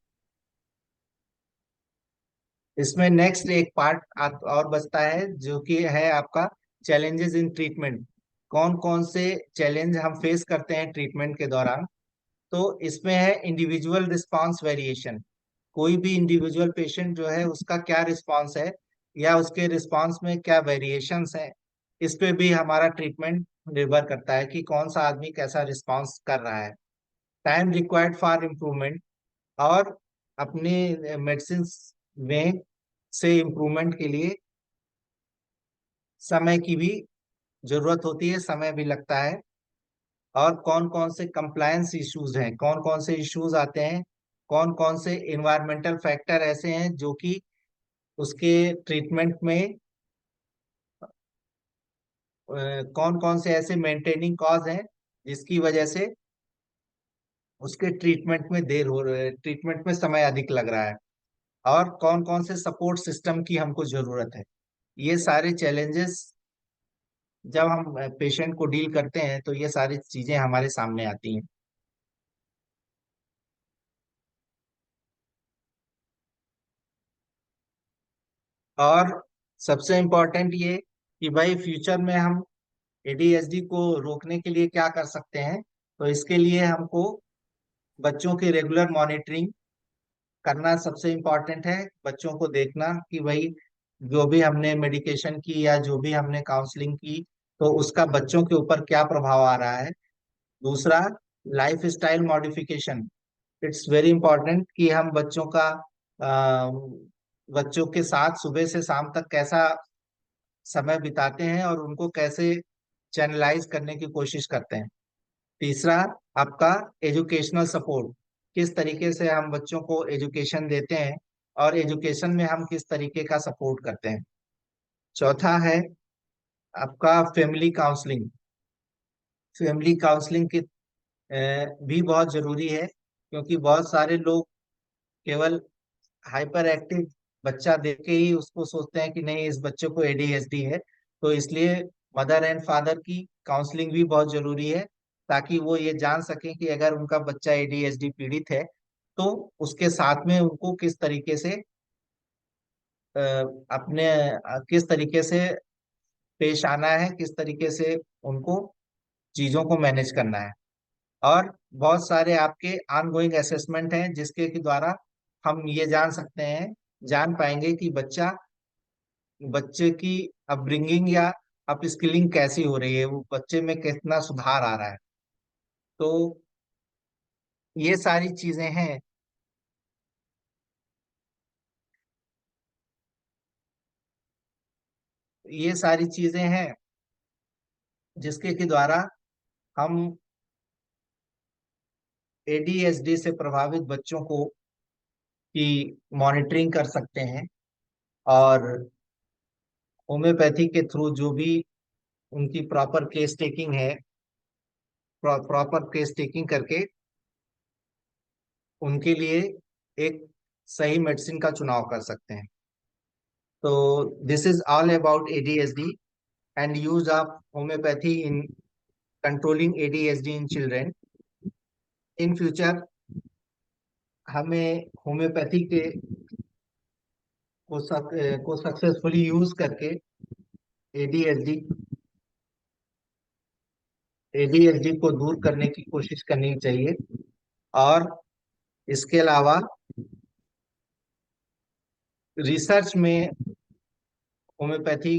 इसमें नेक्स्ट एक पार्ट और बचता है जो कि है आपका चैलेंजेस इन ट्रीटमेंट। कौन कौन से चैलेंज हम फेस करते हैं ट्रीटमेंट के दौरान। तो इसमें है इंडिविजुअल रिस्पांस वेरिएशन। कोई भी इंडिविजुअल पेशेंट जो है उसका क्या रिस्पांस है, या उसके रिस्पांस में क्या वेरिएशंस हैं, इस पे भी हमारा ट्रीटमेंट निर्भर करता है कि कौन सा आदमी कैसा रिस्पांस कर रहा है। टाइम रिक्वायर्ड फॉर इम्प्रूवमेंट, और अपने मेडिसिन में से इम्प्रूवमेंट के लिए समय की भी जरूरत होती है, समय भी लगता है। और कौन कौन से कंप्लायंस इश्यूज हैं, कौन कौन से इश्यूज आते हैं, कौन कौन से इन्वायरमेंटल फैक्टर ऐसे हैं जो कि उसके ट्रीटमेंट में, कौन कौन से ऐसे मेंटेनिंग कॉज हैं जिसकी वजह से उसके ट्रीटमेंट में देर हो रहा है, ट्रीटमेंट में समय अधिक लग रहा है, और कौन कौन से सपोर्ट सिस्टम की हमको जरूरत है। ये सारे चैलेंजेस जब हम पेशेंट को डील करते हैं तो ये सारी चीजें हमारे सामने आती हैं। और सबसे इम्पोर्टेंट ये कि भाई फ्यूचर में हम एडीएचडी को रोकने के लिए क्या कर सकते हैं। तो इसके लिए हमको बच्चों की रेगुलर मॉनिटरिंग करना सबसे इम्पोर्टेंट है। बच्चों को देखना कि भाई जो भी हमने मेडिकेशन की या जो भी हमने काउंसलिंग की, तो उसका बच्चों के ऊपर क्या प्रभाव आ रहा है। दूसरा, life style modification. It's very important कि हम बच्चों के साथ सुबह से शाम तक कैसा समय बिताते हैं और उनको कैसे चैनलाइज करने की कोशिश करते हैं। तीसरा आपका एजुकेशनल सपोर्ट, किस तरीके से हम बच्चों को एजुकेशन देते हैं और एजुकेशन में हम किस तरीके का सपोर्ट करते हैं। चौथा है आपका फैमिली काउंसलिंग। फैमिली काउंसलिंग की भी बहुत जरूरी है, क्योंकि बहुत सारे लोग केवल हाइपर एक्टिव बच्चा देख के ही उसको सोचते हैं कि नहीं, इस बच्चे को एडीएचडी है। तो इसलिए मदर एंड फादर की काउंसलिंग भी बहुत जरूरी है, ताकि वो ये जान सकें कि अगर उनका बच्चा एडीएचडी पीड़ित है तो उसके साथ में उनको किस तरीके से अ, अपने किस तरीके से पेश आना है, किस तरीके से उनको चीजों को मैनेज करना है। और बहुत सारे आपके ऑनगोइंग असेसमेंट हैं जिसके के द्वारा हम ये जान सकते हैं, जान पाएंगे कि बच्चे की अपब्रिंगिंग या अपस्किलिंग कैसी हो रही है, वो बच्चे में कितना सुधार आ रहा है। तो ये सारी चीजें हैं। ये सारी चीजें हैं जिसके के द्वारा हम एडीएचडी से प्रभावित बच्चों को की मॉनिटरिंग कर सकते हैं, और होम्योपैथी के थ्रू जो भी उनकी प्रॉपर केस टेकिंग है, प्रॉपर केस टेकिंग करके उनके लिए एक सही मेडिसिन का चुनाव कर सकते हैं। तो this is all about ADHD and use of homeopathy in controlling ADHD in children. In future हमें होम्योपैथी को सक्सेसफुली यूज करके एडीएचडी एडीएचडी को दूर करने की कोशिश करनी चाहिए। और इसके अलावा रिसर्च में होम्योपैथी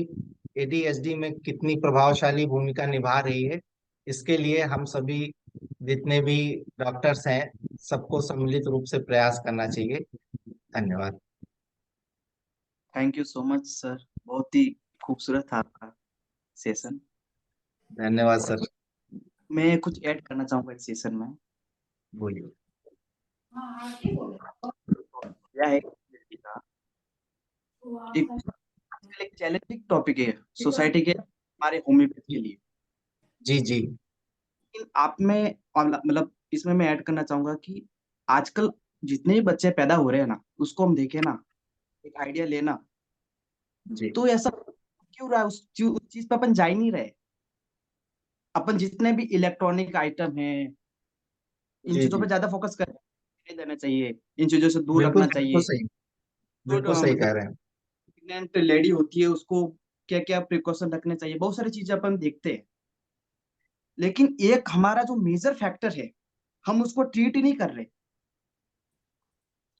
एडीएचडी में कितनी प्रभावशाली भूमिका निभा रही है, इसके लिए हम सभी जितने भी डॉक्टर्स हैं सबको सम्मिलित रूप से प्रयास करना चाहिए। धन्यवाद। Thank you so much sir, बहुत ही खूबसूरत था आपका सेशन। धन्यवाद सर। मैं कुछ ऐड करना चाहूंगा इस सेशन में। बोलिए। यह है का एक आजकल एक चैलेंजिंग टॉपिक है सोसाइटी के, हमारे होम्योपैथ के लिए। जी जी। लेकिन आप में मतलब इसमें मैं ऐड करना चाहूंगा कि आजकल जितने भी बच्चे पैदा हो रहे हैं ना, उसको हम देखें ना, एक आइडिया लेना, जी तो ऐसा क्यों रहा है? उस चीज पे अपन जा ही नहीं रहे। अपन जितने भी इलेक्ट्रॉनिक आइटम हैं, इन जी चीजों जी। पे ज्यादा फोकस कर देना चाहिए, इन चीजों से दूर बिल्कुल रखना बिल्कुल चाहिए। सही। तो बिल्कुल सही मतलब कह रहे हैं। प्रेग्नेंट लेडी होती है, उसको क्या क्या प्रिकॉशन रखने चाहिए, बहुत सारी चीजें अपन देखते हैं। लेकिन एक हमारा जो मेजर फैक्टर है, हम उसको ट्रीट ही नहीं कर रहे,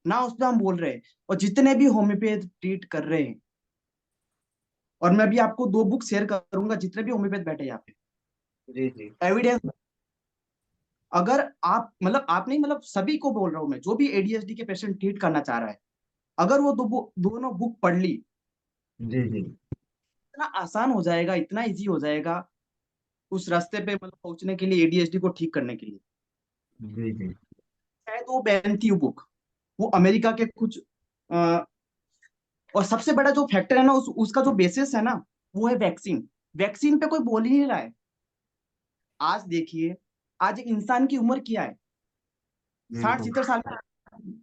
ना उस पर हम बोल रहे हैं। और जितने भी होम्योपैथ ट्रीट कर रहे हैं, और मैं भी आपको 2 बुक शेयर करूंगा, जितने भी होम्योपैथ बैठे यहाँ पे, जी जी। एविडेंस। अगर आप मतलब आप नहीं, मतलब सभी को बोल रहा हूं मैं, जो भी एडीएचडी के पेशेंट ट्रीट करना चाह रहा है, अगर वो दोनों बुक पढ़ ली, जी जी। इतना आसान हो जाएगा, इतना इजी हो जाएगा उस रास्ते पे मतलब पहुंचने के लिए, एडीएचडी को ठीक करने के लिए। जी जी। शायद वो बैन बुक, वो अमेरिका के कुछ और सबसे बड़ा जो फैक्टर है ना, उसका जो बेसिस है ना, वो है वैक्सीन। वैक्सीन पे कोई बोल ही नहीं रहा है। आज देखिए, आज एक इंसान की उम्र क्या है? 60-70 साल की।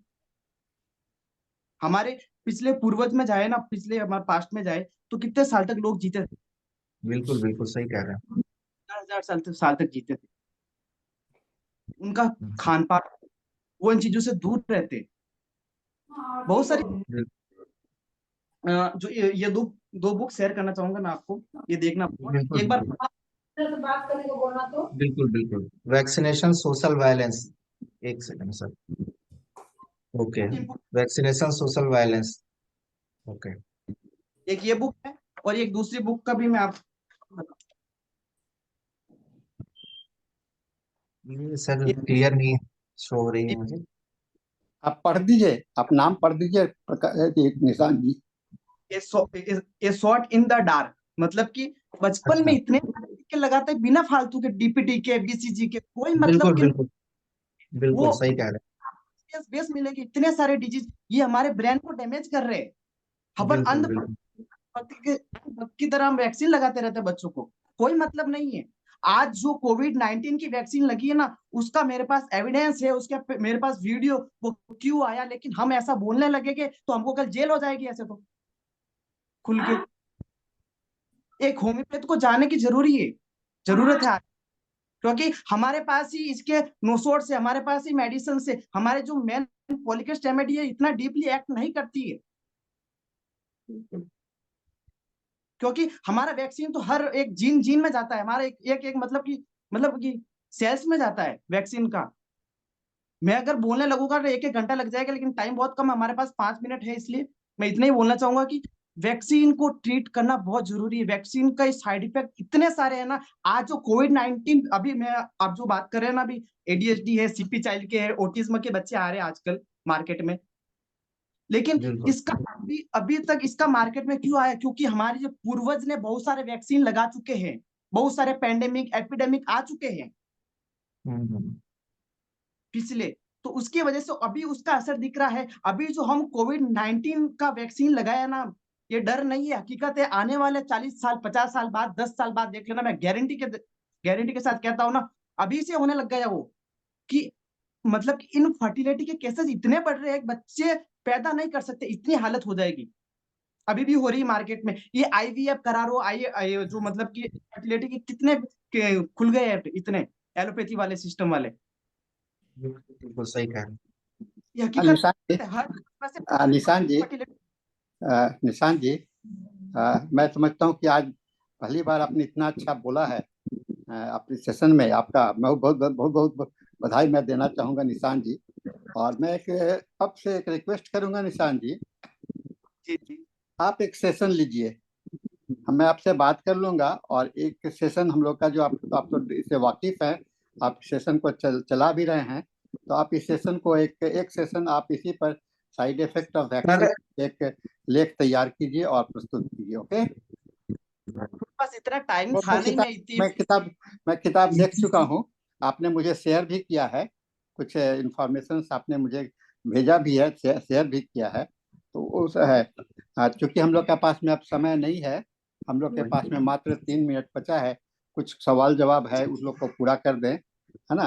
हमारे पिछले पूर्वज में जाए ना, पिछले हमारे पास्ट में जाए, तो कितने साल तक लोग जीते थे? बिल्कुल बिल्कुल सही कह रहे 10,000 साल तक जीते थे। उनका हैं। खान पान, वो इन चीजों से दूर रहते। बहुत सारी जो ये 2 बुक शेयर करना चाहूंगा मैं आपको, ये देखना बिल्कुल एक बार। बिल्कुल। बिल्कुल बिल्कुल। Vaccination social violence. एक second sir. Okay. Vaccination social violence. Okay. एक ये बुक है, और एक दूसरी बुक का भी मैं आप, ये सर ये, क्लियर नहीं शो हो रही है मुझे। आप पढ़ दीजिए, आप नाम पढ़ दीजिए, एक निशान जी। ए शॉट इन द डार्क, मतलब कि बचपन में अच्छा। इतने के लगाते हैं बिना फालतू के डीपीटी के, बीसीजी के, कोई बिल्कुल मतलब कि बिल्कुल बिल्कुल वो सही कह रहे बेस बेस मिलेगी। इतने सारे डिजीज ये हमारे ब्रेन को डैमेज कर रहे हैं। हैं। अपन बिल्कुल अंध बिल्कुल भक्त की तरह हम वैक्सीन लगाते रहते हैं बच्चों को, कोई मतलब नहीं है। आज जो कोविड 19 की वैक्सीन लगी है ना, उसका मेरे पास एविडेंस है, उसके मेरे पास वीडियो, वो क्यों आया, लेकिन हम ऐसा बोलने लगेंगे तो हमको कल जेल हो जाएगी ऐसे तो, खुल के। एक होम्योपैथ को जाने की जरूरत है, क्योंकि हमारे पास ही इसके नोसोड से, हमारे पास ही मेडिसिन से, हमारे जो मेन पॉलिकस रेमेडी है इतना डीपली एक्ट नहीं करती है, क्योंकि हमारा वैक्सीन तो हर एक जीन जीन में जाता है, हमारा एक मतलब कि सेल्स में जाता है वैक्सीन का। मैं अगर बोलने लगूंगा तो एक एक घंटा लग जाएगा, लेकिन टाइम बहुत कम है हमारे पास, 5 मिनट है, इसलिए मैं इतना ही बोलना चाहूंगा कि वैक्सीन को ट्रीट करना बहुत जरूरी है। वैक्सीन का साइड इफेक्ट इतने सारे हैं ना। आज जो कोविड 19 अभी मैं आप जो बात कर रहे हैं ना, अभी एडीएचडी है, सीपी चाइल्ड के है, ऑटिज्म के बच्चे आ रहे हैं आजकल मार्केट में, लेकिन बिल्कुल इसका अभी अभी तक इसका मार्केट में क्यों आया? क्योंकि हमारे जो पूर्वज ने बहुत सारे वैक्सीन लगा चुके हैं, बहुत सारे पेंडेमिक एपिडेमिक आ चुके हैं हम्म। पिछले, तो उसकी वजह से अभी उसका असर दिख रहा है। अभी जो हम कोविड 19 का वैक्सीन लगाया ना, ये डर नहीं है, हकीकत है। आने वाले 40 साल 50 साल बाद, 10 साल बाद देख लेना, मैं गारंटी के साथ कहता हूँ ना, अभी से होने लग गया वो, कि मतलब कि इनफर्टिलिटी के केसेस इतने बढ़ रहे हैं, बच्चे पैदा नहीं कर सकते, इतनी हालत हो जाएगी। अभी भी हो रही है मार्केट में ये आईवीएफ करा रो, जो मतलब कि फर्टिलिटी के कितने खुल गए हैं इतने, एलोपैथी वाले सिस्टम वाले, बिल्कुल सही कह रहे हैं। ये हकीकत निशान जी, है। हर वैसे निशान जी, फर्टिलिटी। निशान जी, मैं समझता हूँ कि आज पहली बार आपने इतना अच्छा बोला है अपने सेशन में। आपका मैं बहुत बहुत बहुत बहुत बधाई मैं देना चाहूँगा निशान जी। और मैं एक अब से एक रिक्वेस्ट करूँगा निशान जी, जी जी आप एक सेशन लीजिए, मैं आपसे बात कर लूंगा, और एक सेशन हम लोग का जो आप तो इससे वाकिफ हैं, आप सेशन को चला भी रहे हैं, तो आप इस सेशन को एक सेशन आप इसी पर side effect of sir vaccine एक लेख तैयार कीजिए और प्रस्तुत कीजिए। ओके। बस इतना टाइम वो था नहीं, मैं इतनी मैं किताब देख चुका हूँ, आपने मुझे शेयर भी किया है, कुछ इंफॉर्मेशन आपने मुझे भेजा भी है, शेयर भी किया है, तो उस है। चूंकि हम लोग के पास में अब समय नहीं है, हम लोग के पास में मात्र 3 मिनट बचा है, कुछ सवाल जवाब है उस लोग को पूरा कर दें, है ना।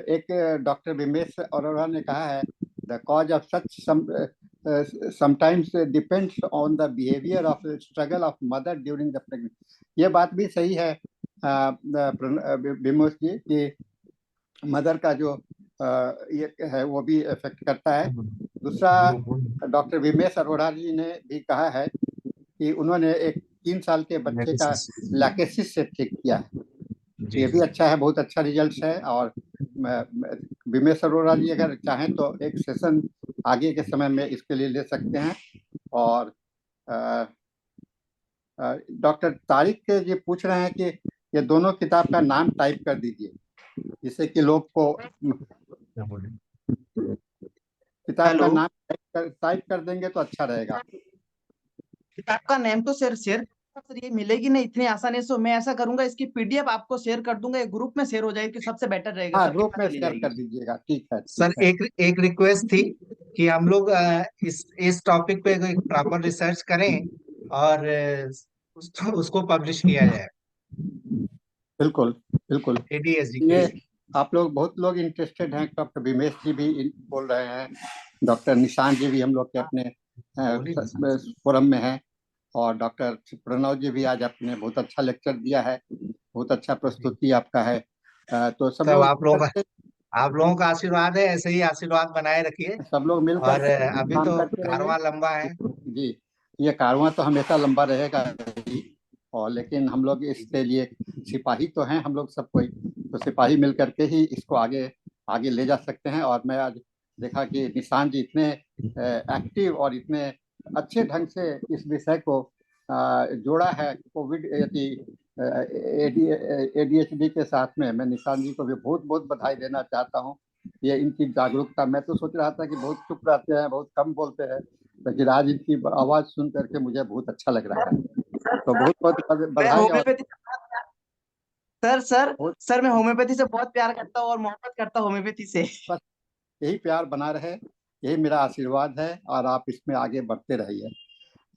एक डॉक्टर बिमेश अरोड़ा ने कहा है, the cause of such sometimes depends on the behavior of struggle of mother during the pregnancy। ये बात भी सही है बिमोश जी, कि मदर का जो ये है वो भी इफेक्ट करता है। दूसरा, डॉक्टर विमेश अरोड़ा जी ने भी कहा है कि उन्होंने एक 3 साल के बच्चे का लैकेसिस से ठीक किया है, ये भी अच्छा है, बहुत अच्छा रिजल्ट है। और विमेश अरोड़ा जी अगर चाहें तो एक सेशन आगे के समय में इसके लिए ले सकते हैं। और डॉक्टर तारिक जी पूछ रहे हैं कि ये दोनों किताब का नाम टाइप कर दीजिए, जिससे कि लोग को किताब का हेलो, नाम टाइप कर देंगे तो अच्छा रहेगा। किताब का नेम तो शेयर शेयर सर, ये मिलेगी नहीं इतनी आसानी से। मैं ऐसा करूंगा, इसकी पीडीएफ आपको शेयर कर दूंगा, एक ग्रुप में शेयर हो जाएगी, सबसे बेटर रहेगा, हाँ, सबके ग्रुप पास में चली शेयर जाएगी। कर दीजिएगा, ठीक है ठीक सर है। एक रिक्वेस्ट थी कि हम लोग इस टॉपिक पे एक प्रॉपर रिसर्च करें और उसको पब्लिश किया जाए बिल्कुल बिल्कुल। एडीएसडी के ये लिए। आप लोग बहुत लोग इंटरेस्टेड हैं, डॉक्टर विमेश जी भी बोल रहे हैं, डॉक्टर निशान जी भी हम लोग के अपने फोरम में हैं, और डॉक्टर प्रणव जी भी आज आपने बहुत अच्छा लेक्चर दिया है, बहुत अच्छा प्रस्तुति आपका है। तो सब सब लोग करके आप लोगों का आशीर्वाद है, ऐसे ही आशीर्वाद बनाए रखिए। सब लोग मिल और करके अभी काम तो करते रहिए। कारवां लंबा है। जी, ये कारवां तो हमेशा लंबा रहेगा ही, और लेकिन हम लोग इसके लिए सिपाही तो हैं हम लोग सब कोई, तो सिपाही मिल करके ही इसको आगे आगे ले जा सकते हैं। और मैं आज देखा कि निशान जी इतने एक्टिव और इतने अच्छे ढंग से इस विषय को जोड़ा है कोविड एडीएचडी के साथ में। मैं निशान जी को भी बहुत बहुत बधाई देना चाहता हूँ। ये इनकी जागरूकता, मैं तो सोच रहा था कि बहुत चुप रहते हैं, बहुत कम बोलते हैं, लेकिन आज इनकी आवाज सुन करके मुझे बहुत अच्छा लग रहा है। तो बहुत बहुत मैं बधाई। और होम्योपैथी सर सर बहुत सर मैं होम्योपैथी से बहुत प्यार करता हूँ और मोहब्बत करता हूँ होम्योपैथी से। बस यही प्यार बना रहे, यही मेरा आशीर्वाद है, और आप इसमें आगे बढ़ते रहिए।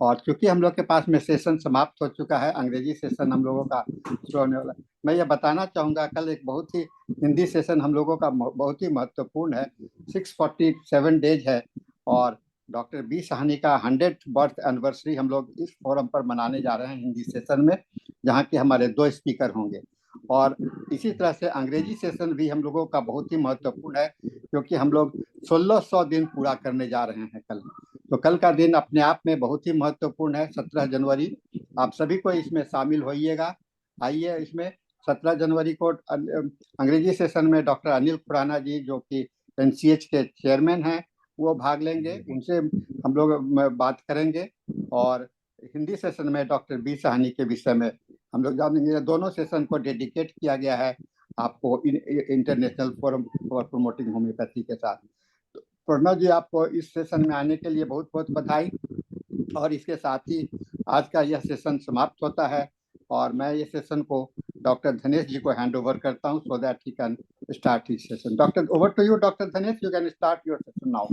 और क्योंकि हम लोग के पास में सेशन समाप्त हो चुका है, अंग्रेजी सेशन हम लोगों का शुरू होने वाला है। मैं ये बताना चाहूँगा, कल एक बहुत ही हिंदी सेशन हम लोगों का बहुत ही महत्वपूर्ण है, 647 डेज है, और डॉक्टर बी साहनी का 100th बर्थ एनिवर्सरी हम लोग इस फोरम पर मनाने जा रहे हैं हिंदी सेशन में, जहाँ के हमारे 2 स्पीकर होंगे। और इसी तरह से अंग्रेजी सेशन भी हम लोगों का बहुत ही महत्वपूर्ण है, क्योंकि हम लोग 1600 दिन पूरा करने जा रहे हैं कल। तो कल का दिन अपने आप में बहुत ही महत्वपूर्ण है, 17 जनवरी। आप सभी को इसमें शामिल होइएगा। आइए, इसमें 17 जनवरी को अंग्रेजी सेशन में डॉक्टर अनिल खुराना जी, जो कि एनसीएच के चेयरमैन हैं, वो भाग लेंगे, उनसे हम लोग बात करेंगे। और हिंदी सेशन में डॉक्टर बी साहनी के विषय में हम लोग जानेंगे। दोनों सेशन को डेडिकेट किया गया है आपको international forum for promoting homoeopathy के साथ। तो प्रणव जी, आपको इस सेशन में आने के लिए बहुत बहुत बधाई। और इसके साथ ही आज का यह सेशन समाप्त होता है, और मैं ये सेशन को डॉक्टर धनेश जी को हैंड ओवर करता हूं, so that he can start his session. Doctor, over to you doctor Dhanesh, you can start your session now.